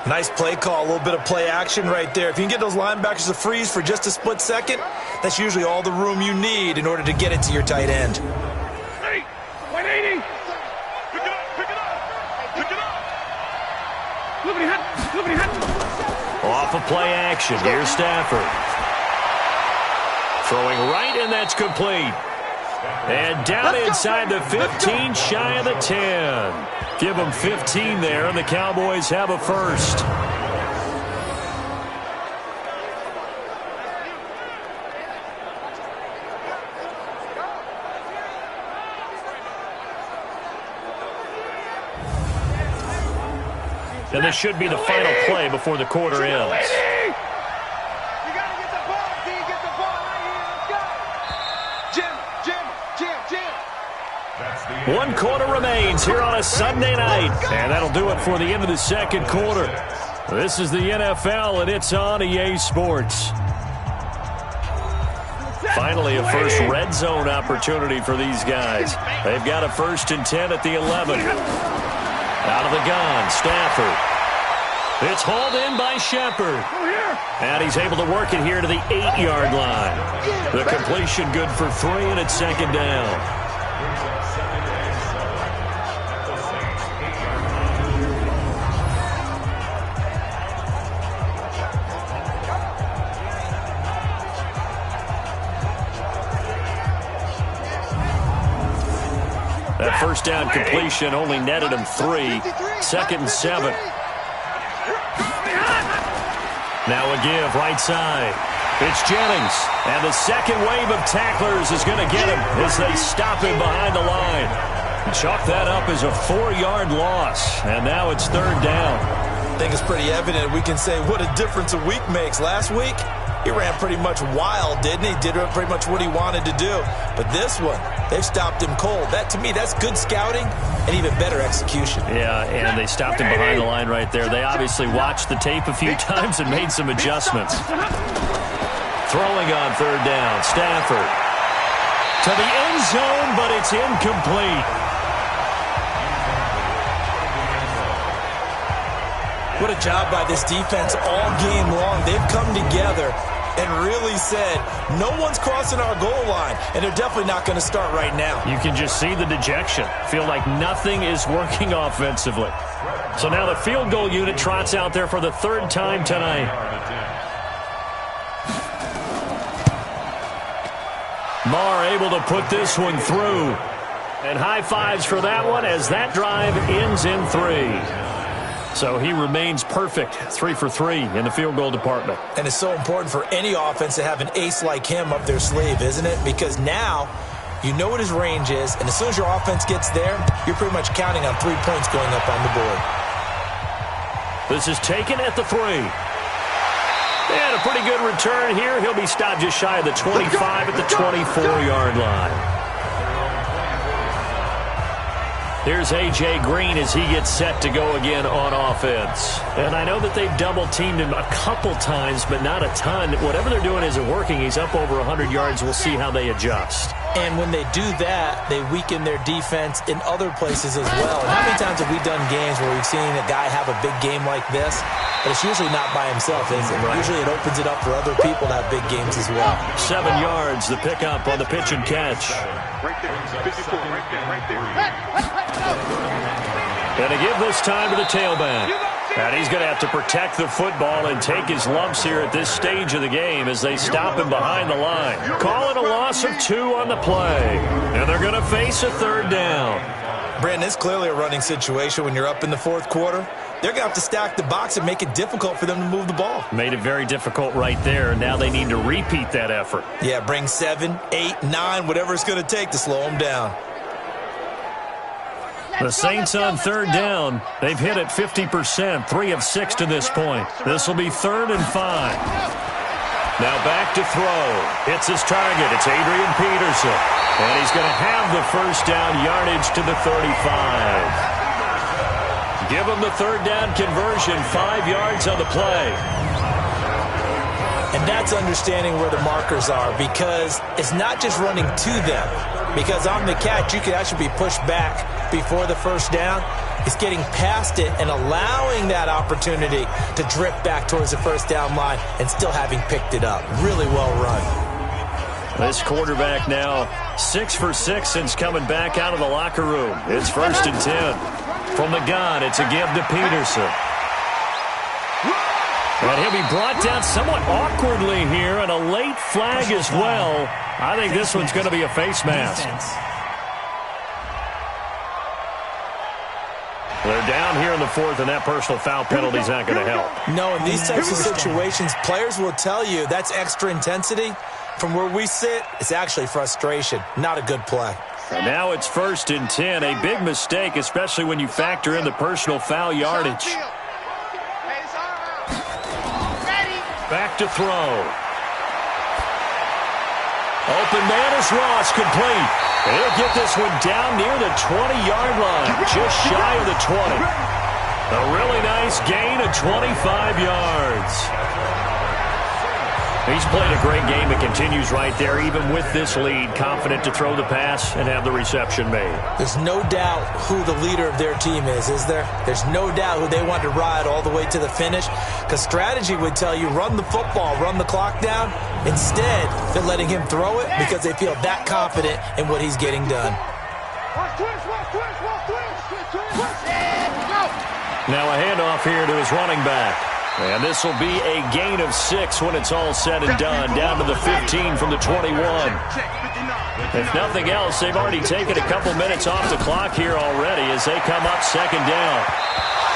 Speaker 2: Nice play call, a little bit of play action right there. If you can get those linebackers to freeze for just a split second, that's usually all the room you need in order to get it to your tight end.
Speaker 4: 180. Pick it up. Pick it up.
Speaker 1: Off of play action. Here's Stafford. Throwing right, and that's complete. And down inside the 15, shy of the 10. Give them 15 there, and the Cowboys have a first. And this should be the final play before the quarter ends. One quarter remains here on a Sunday night. And that'll do it for the end of the second quarter. This is the NFL, and it's on EA Sports. Finally, a first red zone opportunity for these guys. They've got a 1st and 10 at the 11. Out of the gun, Stafford. It's hauled in by Shepard. And he's able to work it here to the 8-yard line. The completion good for 3, and it's 2nd down. That first down completion only netted him 3. 2nd and 7. Now a give right side. It's Jennings. And the second wave of tacklers is going to get him as they stop him behind the line. Chalk that up as a 4-yard loss, and now it's third down.
Speaker 2: I think it's pretty evident. We can say what a difference a week makes. Last week, he ran pretty much wild, didn't he? Did pretty much what he wanted to do. But this one, they've stopped him cold. That, to me, that's good scouting and even better execution.
Speaker 1: Yeah, and they stopped him behind the line right there. They obviously watched the tape a few times and made some adjustments. Throwing on third down, Stafford. To the end zone, but it's incomplete.
Speaker 2: What a job by this defense all game long. They've come together and really said, no one's crossing our goal line, and they're definitely not going to start right now.
Speaker 1: You can just see the dejection. Feel like nothing is working offensively. So now the field goal unit trots out there for the third time tonight. Marr able to put this one through. And high fives for that one as that drive ends in 3. So he remains perfect, 3 for 3 in the field goal department.
Speaker 2: And it's so important for any offense to have an ace like him up their sleeve, isn't it? Because now you know what his range is, and as soon as your offense gets there, you're pretty much counting on 3 points going up on the board.
Speaker 1: This is taken at the 3. And a pretty good return here. He'll be stopped just shy of the 25 at the 24-yard line. Here's A.J. Green as he gets set to go again on offense. And I know that they've double-teamed him a couple times, but not a ton. Whatever they're doing isn't working. He's up over 100 yards. We'll see how they adjust.
Speaker 2: And when they do that, they weaken their defense in other places as well. And how many times have we done games where we've seen a guy have a big game like this? But it's usually not by himself, is it? Right. Usually it opens it up for other people to have big games as well.
Speaker 1: 7 yards, the pickup on the pitch and catch.
Speaker 4: Right there, 54, right there, right there.
Speaker 1: And to give this time to the tailback. And he's going to have to protect the football and take his lumps here at this stage of the game as they stop him behind the line. Call it a loss of 2 on the play. And they're going to face a third down.
Speaker 2: Brandon, it's clearly a running situation when you're up in the fourth quarter. They're going to have to stack the box and make it difficult for them to move the ball.
Speaker 1: Made it very difficult right there. Now they need to repeat that effort.
Speaker 2: Yeah, bring 7, 8, 9, whatever it's going to take to slow them down.
Speaker 1: The Saints on third down. They've hit it 50%, 3 of 6 to this point. This will be 3rd and 5. Now back to throw. Hits his target. It's Adrian Peterson. And he's going to have the first down yardage to the 35. Give him the third down conversion, 5 yards on the play.
Speaker 2: And that's understanding where the markers are, because it's not just running to them. Because on the catch, you could actually be pushed back before the first down. It's getting past it and allowing that opportunity to drip back towards the first down line and still having picked it up. Really well run.
Speaker 1: This quarterback now 6 for 6 since coming back out of the locker room. It's 1st and 10. From the gun, it's a give to Peterson. And he'll be brought down somewhat awkwardly here, and a late flag as well. I think this one's going to be a face mask. They're down here in the 4th, and that personal foul penalty is not going to help.
Speaker 2: No, in these types of situations, players will tell you that's extra intensity. From where we sit, it's actually frustration. Not a good play.
Speaker 1: And now it's 1st and 10. A big mistake, especially when you factor in the personal foul yardage. Back to throw. Open man is Ross, complete. And he'll get this one down near the 20-yard line, just shy of the 20. A really nice gain of 25 yards. He's played a great game and continues right there, even with this lead, confident to throw the pass and have the reception made.
Speaker 2: There's no doubt who the leader of their team is there? There's no doubt who they want to ride all the way to the finish, because strategy would tell you run the football, run the clock down. Instead, they're letting him throw it because they feel that confident in what he's getting done.
Speaker 1: Now a handoff here to his running back. And this will be a gain of 6 when it's all said and done, down to the 15 from the 21. If nothing else, they've already taken a couple minutes off the clock here already as they come up 2nd down.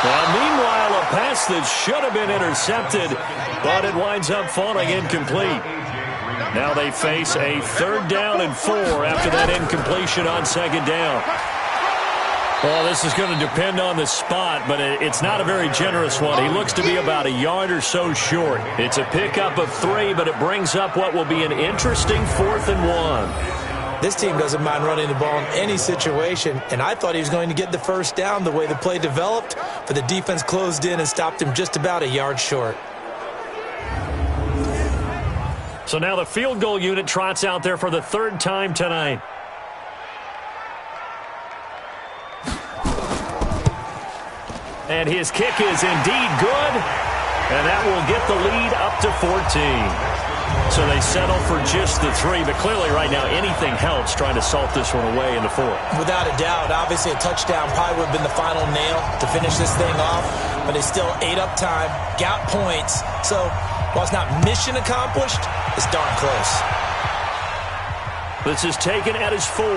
Speaker 1: Now, meanwhile, a pass that should have been intercepted, but it winds up falling incomplete. Now they face a 3rd down and 4 after that incompletion on 2nd down. Well, this is going to depend on the spot, but it's not a very generous one. He looks to be about a yard or so short. It's a pickup of 3, but it brings up what will be an interesting 4th and 1.
Speaker 2: This team doesn't mind running the ball in any situation, and I thought he was going to get the first down the way the play developed, but the defense closed in and stopped him just about a yard short.
Speaker 1: So now the field goal unit trots out there for the 3rd time tonight. And his kick is indeed good, and that will get the lead up to 14. So they settle for just the 3, but clearly right now anything helps trying to salt this one away in the 4th.
Speaker 2: Without a doubt, obviously a touchdown probably would have been the final nail to finish this thing off, but they still ate up time, got points. So while it's not mission accomplished, it's darn close.
Speaker 1: This is taken at his 4.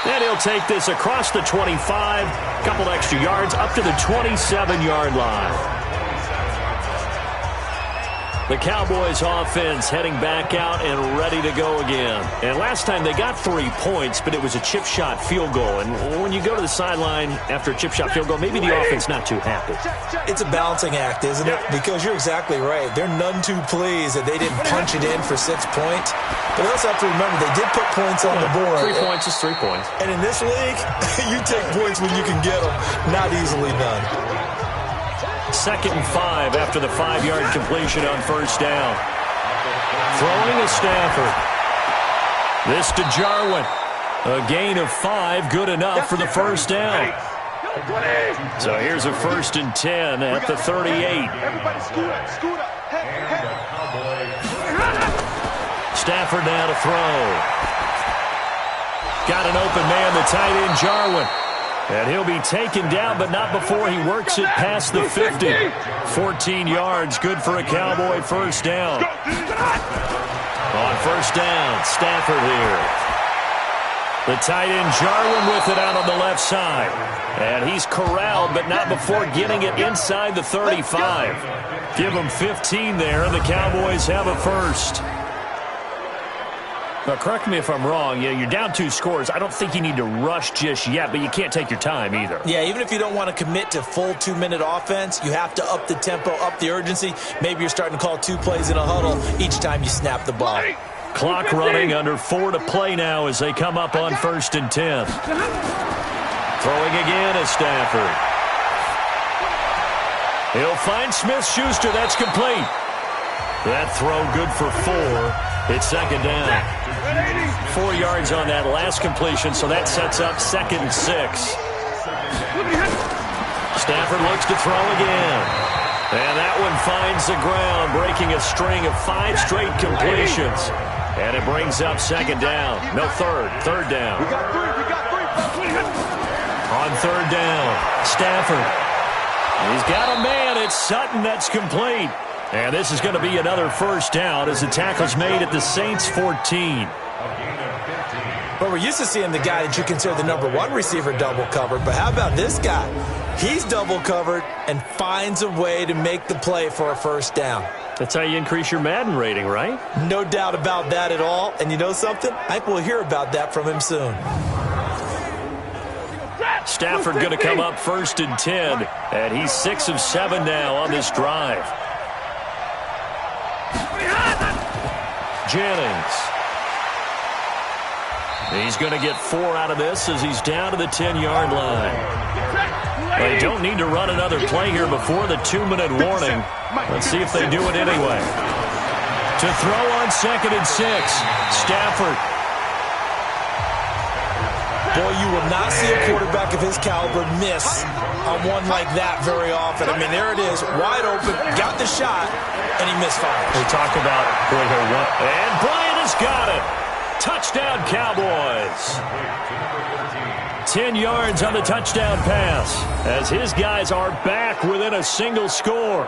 Speaker 1: And he'll take this across the 25, couple extra yards up to the 27-yard line. The Cowboys offense heading back out and ready to go again. And last time they got 3 points, but it was a chip shot field goal. And when you go to the sideline after a chip shot field goal, maybe the offense not too happy.
Speaker 2: It's a balancing act, isn't it? Because you're exactly right. They're none too pleased that they didn't punch it in for 6 points. But they also have to remember they did put points on the board.
Speaker 1: 3 points is 3 points.
Speaker 2: And in this league, you take points when you can get them. Not easily done.
Speaker 1: 2nd and 5 after the 5-yard completion on 1st down. Throwing to Stafford. This to Jarwin. A gain of 5, good enough for the 1st down. So here's a 1st and 10 at the 38. Stafford now to throw. Got an open man, the tight end Jarwin. And he'll be taken down, but not before he works it past the 50. 14 yards, good for a Cowboy 1st down. On 1st down, Stafford here. The tight end Jarwin with it out on the left side. And he's corralled, but not before getting it inside the 35. Give him 15 there, and the Cowboys have a 1st. Now, correct me if I'm wrong. You're down 2 scores. I don't think you need to rush just yet, but you can't take your time either.
Speaker 2: Yeah, even if you don't want to commit to full 2-minute offense, you have to up the tempo, up the urgency. Maybe you're starting to call 2 plays in a huddle each time you snap the ball.
Speaker 1: Clock running, under 4 to play now as they come up on 1st and 10. Throwing again is Stafford. He'll find Smith-Schuster. That's complete. That throw good for 4. It's 2nd down. 4 yards on that last completion, so that sets up 2nd and 6. Stafford looks to throw again. And that one finds the ground, breaking a string of 5 straight completions. And it brings up 2nd down. No, 3rd down. On 3rd down, Stafford. He's got a man. It's Sutton. That's complete. And this is going to be another 1st down as the tackle's made at the Saints' 14.
Speaker 2: But we're used to seeing the guy that you consider the #1 receiver double covered. But how about this guy? He's double covered and finds a way to make the play for a 1st down.
Speaker 1: That's how you increase your Madden rating, right?
Speaker 2: No doubt about that at all. And you know something? I think we'll hear about that from him soon.
Speaker 1: Stafford going to come up 1st and 10. And he's 6 of 7 now on this drive. Jennings. He's going to get 4 out of this as he's down to the 10-yard line. They don't need to run another play here before the 2-minute warning. Let's see if they do it anyway. To throw on 2nd and 6. Stafford.
Speaker 2: Boy, you will not see a quarterback of his caliber miss on one like that very often. I mean, there it is, wide open, got the shot, and he misfires.
Speaker 1: We talk about, and Bryant has got it. Touchdown, Cowboys. 10 yards on the touchdown pass as his guys are back within a single score.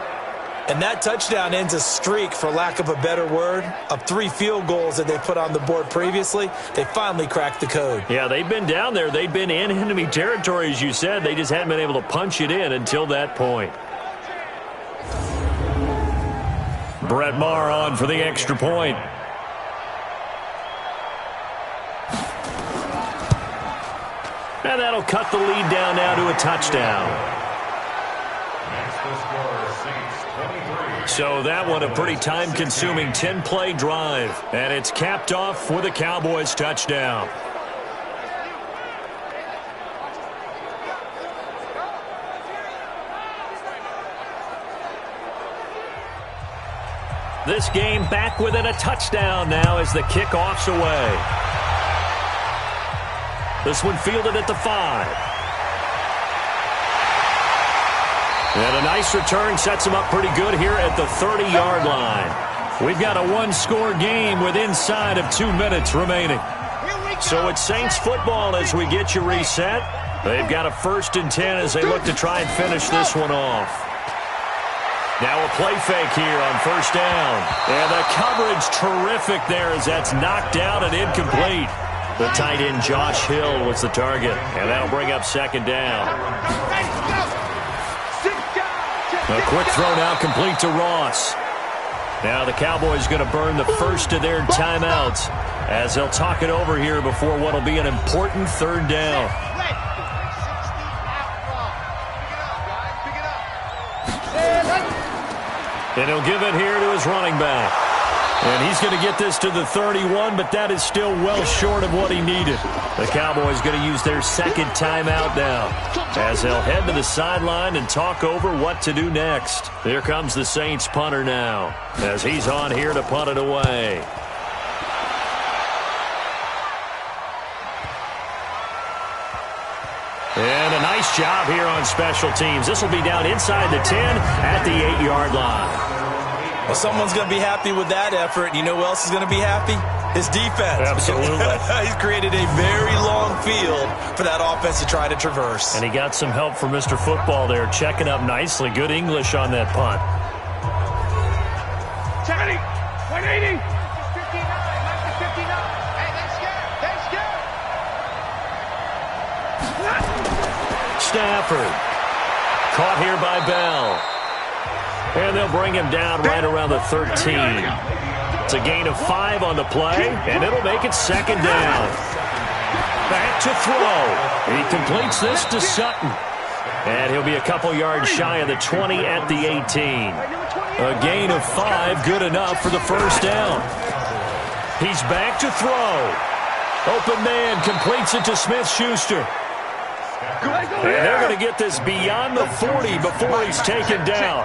Speaker 2: And that touchdown ends a streak, for lack of a better word, of 3 field goals that they put on the board previously. They finally cracked the code.
Speaker 1: Yeah, they've been down there. They've been in enemy territory, as you said. They just hadn't been able to punch it in until that point. Brett Maher on for the extra point. And that'll cut the lead down now to a touchdown. So that one a pretty time-consuming 10-play drive. And it's capped off with a Cowboys touchdown. This game back within a touchdown now as the kickoff's away. This one fielded at the 5. And a nice return sets him up pretty good here at the 30-yard line. We've got a one-score game with inside of 2 minutes remaining. So it's Saints football as we get you reset. They've got a 1st and 10 as they look to try and finish this one off. Now a play fake here on 1st down. And the coverage terrific there as that's knocked out and incomplete. The tight end Josh Hill was the target. And that'll bring up 2nd down. A quick throw now complete to Ross. Now the Cowboys going to burn the first of their timeouts as they'll talk it over here before what will be an important 3rd down. And he'll give it here to his running back. And he's going to get this to the 31, but that is still well short of what he needed. The Cowboys going to use their 2nd timeout now as they'll head to the sideline and talk over what to do next. Here comes the Saints punter now as he's on here to punt it away. And a nice job here on special teams. This will be down inside the 10 at the 8-yard line.
Speaker 2: Well, someone's going to be happy with that effort. You know who else is going to be happy? His defense.
Speaker 1: Absolutely.
Speaker 2: He's created a very long field for that offense to try to traverse.
Speaker 1: And he got some help from Mr. Football there, checking up nicely. Good English on that punt.
Speaker 4: 70, 180. 59, 59. Hey, let's go.
Speaker 1: Stafford. Caught here by Bell. And they'll bring him down right around the 13. It's a gain of 5 on the play, and it'll make it 2nd down. Back to throw. He completes this to Sutton. And he'll be a couple yards shy of the 20 at the 18. A gain of 5, good enough for the 1st down. He's back to throw. Open man completes it to Smith-Schuster. And they're going to get this beyond the 40 before he's taken down.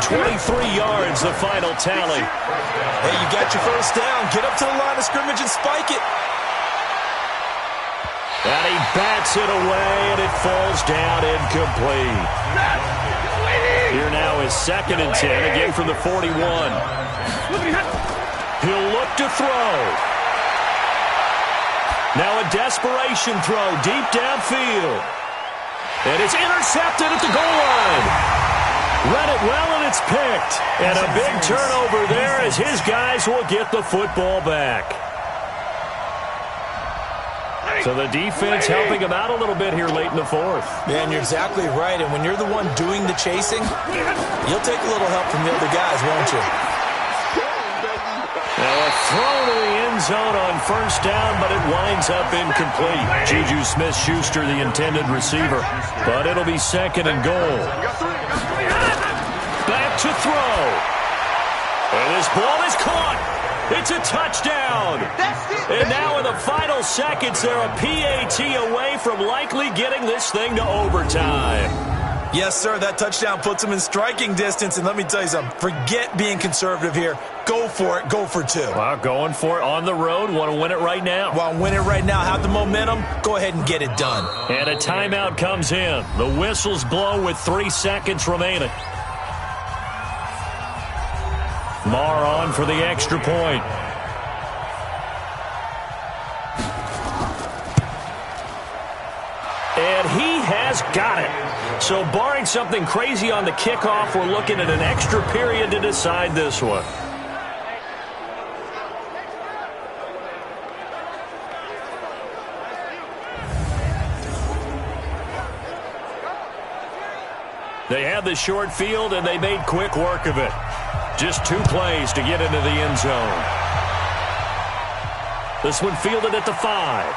Speaker 1: 23 yards, the final tally.
Speaker 2: Hey, you got your 1st down. Get up to the line of scrimmage and spike it.
Speaker 1: And he bats it away, and it falls down incomplete. Here now is 2nd and 10, again from the 41. He'll look to throw. Now a desperation throw deep downfield. And it's intercepted at the goal line. Read it well, and it's picked. And a big turnover there as his guys will get the football back. So the defense helping him out a little bit here late in the 4th.
Speaker 2: Man, you're exactly right. And when you're the one doing the chasing, you'll take a little help from the other guys, won't you?
Speaker 1: Now a throw to the end zone on 1st down, but it winds up incomplete. Juju Smith-Schuster, the intended receiver. But it'll be 2nd and goal. Back to throw. And this ball is caught. It's a touchdown. And now in the final seconds, they're a PAT away from likely getting this thing to overtime.
Speaker 2: Yes, sir, that touchdown puts them in striking distance. And let me tell you something, forget being conservative here. Go for it. Go for 2.
Speaker 1: Well, going for it on the road. Want to win it right now.
Speaker 2: Want to win it right now. Have the momentum. Go ahead and get it done.
Speaker 1: And a timeout comes in. The whistles blow with 3 seconds remaining. Marr on for the extra point. And he has got it. So barring something crazy on the kickoff, we're looking at an extra period to decide this one. They had the short field, and they made quick work of it. Just 2 plays to get into the end zone. This one fielded at the 5.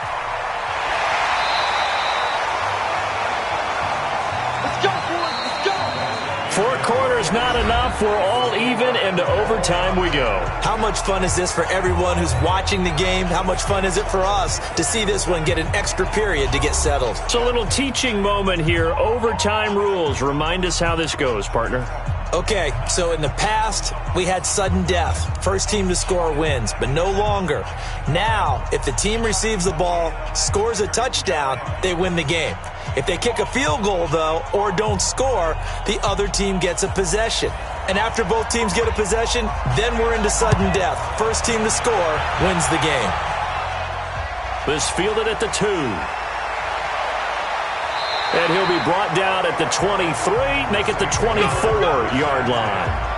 Speaker 1: was not enough. We're all even, and to overtime we go.
Speaker 2: How much fun is this for everyone who's watching the game? How much fun is it for us to see this one get an extra period to get settled?
Speaker 1: It's a little teaching moment here. Overtime rules. Remind us how this goes, partner.
Speaker 2: Okay, so in the past, we had sudden death. First team to score wins, but no longer. Now, if the team receives the ball, scores a touchdown, they win the game. If they kick a field goal, though, or don't score, the other team gets a possession. And after both teams get a possession, then we're into sudden death. First team to score wins the game.
Speaker 1: This fielded at the 2. And he'll be brought down at the 23, make it the 24-yard line.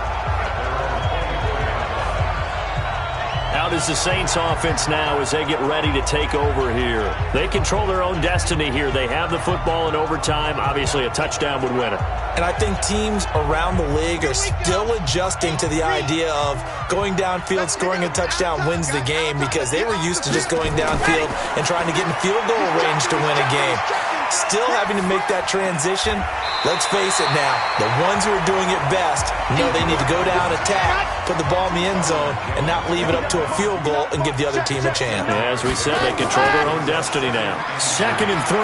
Speaker 1: How does the Saints offense now as they get ready to take over here? They control their own destiny here. They have the football in overtime. Obviously, a touchdown would win it.
Speaker 2: And I think teams around the league are still adjusting to the idea of going downfield, scoring a touchdown wins the game, because they were used to just going downfield and trying to get in field goal range to win a game. Still having to make that transition. Let's face it now, the ones who are doing it best know they need to go down, attack, put the ball in the end zone, and not leave it up to a field goal and give the other team a chance.
Speaker 1: Yeah, as we said, they control their own destiny now. 2nd and 3.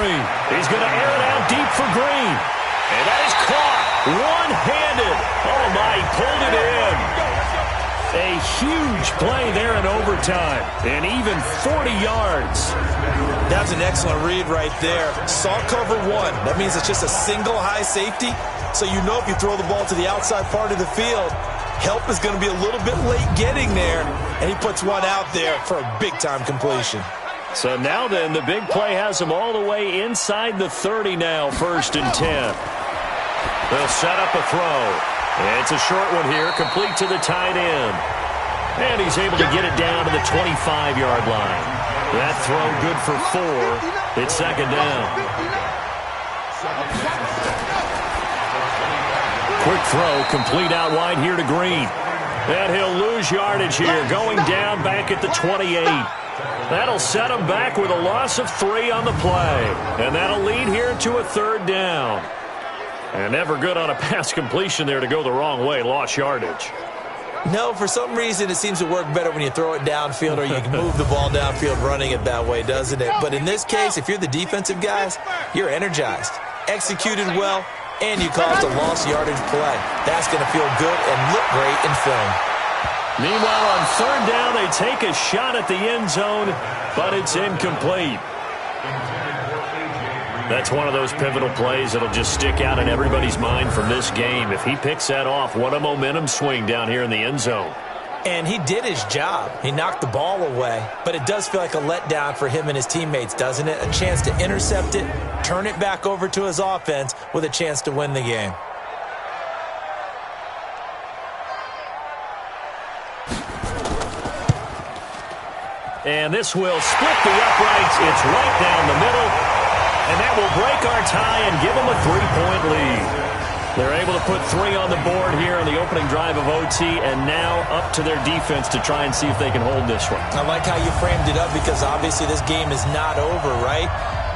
Speaker 1: He's going to air it out deep for Green. And that is caught one-handed. Oh, my, he pulled it in. A huge play there in overtime, and even 40 yards.
Speaker 2: That's an excellent read right there. Saw cover 1. That means it's just a single high safety. So you know if you throw the ball to the outside part of the field, help is going to be a little bit late getting there, and he puts one out there for a big-time completion.
Speaker 1: So now then, the big play has him all the way inside the 30 now, 1st and 10. They'll set up a throw. It's a short one here, complete to the tight end. And he's able to get it down to the 25-yard line. That throw good for 4. It's 2nd down. Quick throw, complete out wide here to Green. And he'll lose yardage here, going down back at the 28. That'll set him back with a loss of 3 on the play. And that'll lead here to a 3rd down. And never good on a pass completion there to go the wrong way. Lost yardage.
Speaker 2: No, for some reason it seems to work better when you throw it downfield or you can move the ball downfield running it that way, doesn't it? But in this case, if you're the defensive guys, you're energized, executed well, and you caused a lost yardage play. That's going to feel good and look great in film.
Speaker 1: Meanwhile, on 3rd down, they take a shot at the end zone, but it's incomplete. That's one of those pivotal plays that'll just stick out in everybody's mind from this game. If he picks that off, what a momentum swing down here in the end zone.
Speaker 2: And he did his job. He knocked the ball away. But it does feel like a letdown for him and his teammates, doesn't it? A chance to intercept it, turn it back over to his offense with a chance to win the game.
Speaker 1: And this will split the uprights. It's right down the middle. And that will break our tie and give them a 3-point lead. They're able to put 3 on the board here in the opening drive of OT, and now up to their defense to try and see if they can hold this one.
Speaker 2: I like how you framed it up, because obviously this game is not over, right?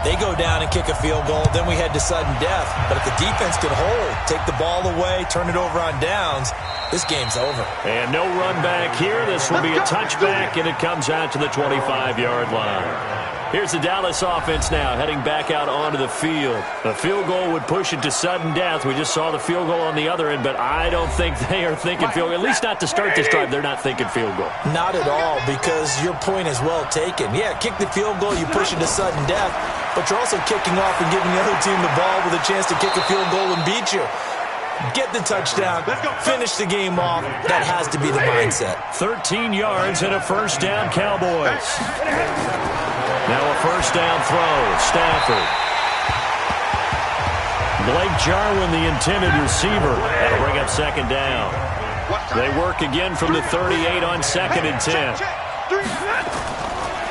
Speaker 2: They go down and kick a field goal, then we head to sudden death. But if the defense can hold, take the ball away, turn it over on downs, this game's over.
Speaker 1: And no run back here. This will be a touchback, and it comes out to the 25-yard line. Here's the Dallas offense now, heading back out onto the field. The field goal would push it to sudden death. We just saw the field goal on the other end, but I don't think they are thinking field goal. At least not to start this drive, they're not thinking field goal.
Speaker 2: Not at all, because your point is well taken. Yeah, kick the field goal, you push it to sudden death, but you're also kicking off and giving the other team the ball with a chance to kick a field goal and beat you. Get the touchdown, finish the game off. That has to be the mindset.
Speaker 1: 13 yards and a 1st down, Cowboys. Now a 1st down throw, Stafford. Blake Jarwin, the intended receiver. That'll bring up 2nd down. They work again from the 38 on 2nd and 10.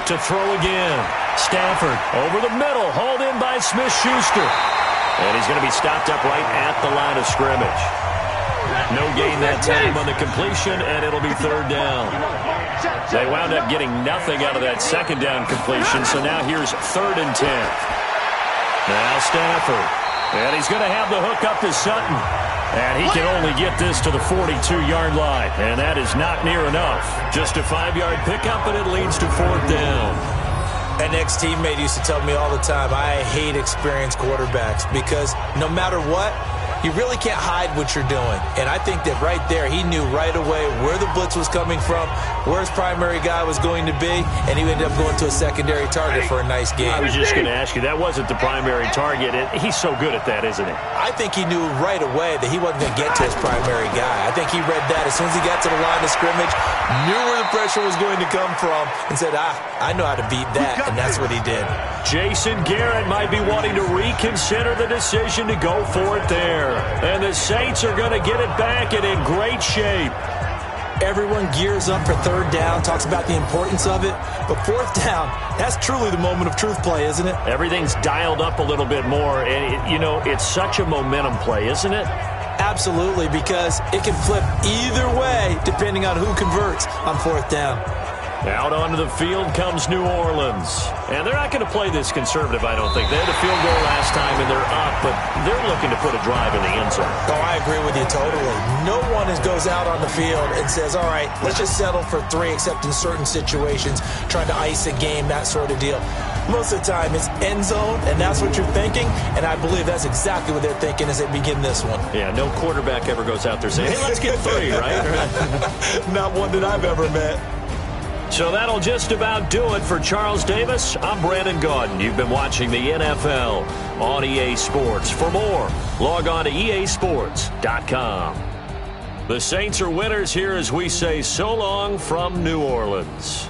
Speaker 1: To throw again. Stafford over the middle, hauled in by Smith-Schuster. And he's going to be stopped up right at the line of scrimmage. No gain that time on the completion, and it'll be 3rd down. They wound up getting nothing out of that 2nd down completion, so now here's 3rd and 10. Now Stafford. And he's going to have the hook up to Sutton. And he can only get this to the 42-yard line, and that is not near enough. Just a 5-yard pickup, and it leads to 4th down.
Speaker 2: An ex-teammate used to tell me all the time, I hate experienced quarterbacks because no matter what, you really can't hide what you're doing. And I think that right there, he knew right away where the blitz was coming from, where his primary guy was going to be, and he ended up going to a secondary target for a nice game.
Speaker 1: I was just going to ask you, that wasn't the primary target. He's so good at that, isn't he?
Speaker 2: I think he knew right away that he wasn't going to get to his primary guy. I think he read that as soon as he got to the line of scrimmage, knew where the pressure was going to come from, and said, I know how to beat that, and that's what he did.
Speaker 1: Jason Garrett might be wanting to reconsider the decision to go for it there. And the Saints are going to get it back and in great shape.
Speaker 2: Everyone gears up for 3rd down, talks about the importance of it. But 4th down, that's truly the moment of truth play, isn't it?
Speaker 1: Everything's dialed up a little bit more. And, it's such a momentum play, isn't it?
Speaker 2: Absolutely, because it can flip either way depending on who converts on 4th down.
Speaker 1: Out onto the field comes New Orleans. And they're not going to play this conservative, I don't think. They had a field goal last time, and they're up, but they're looking to put a drive in the end zone.
Speaker 2: Oh, I agree with you totally. No one goes out on the field and says, all right, let's just settle for 3, except in certain situations, trying to ice a game, that sort of deal. Most of the time, it's end zone, and that's what you're thinking, and I believe that's exactly what they're thinking as they begin this one.
Speaker 1: Yeah, no quarterback ever goes out there saying, hey, let's get 3, right?
Speaker 2: Not one that I've ever met.
Speaker 1: So that'll just about do it for Charles Davis. I'm Brandon Gaudin. You've been watching the NFL on EA Sports. For more, log on to easports.com. The Saints are winners here as we say so long from New Orleans.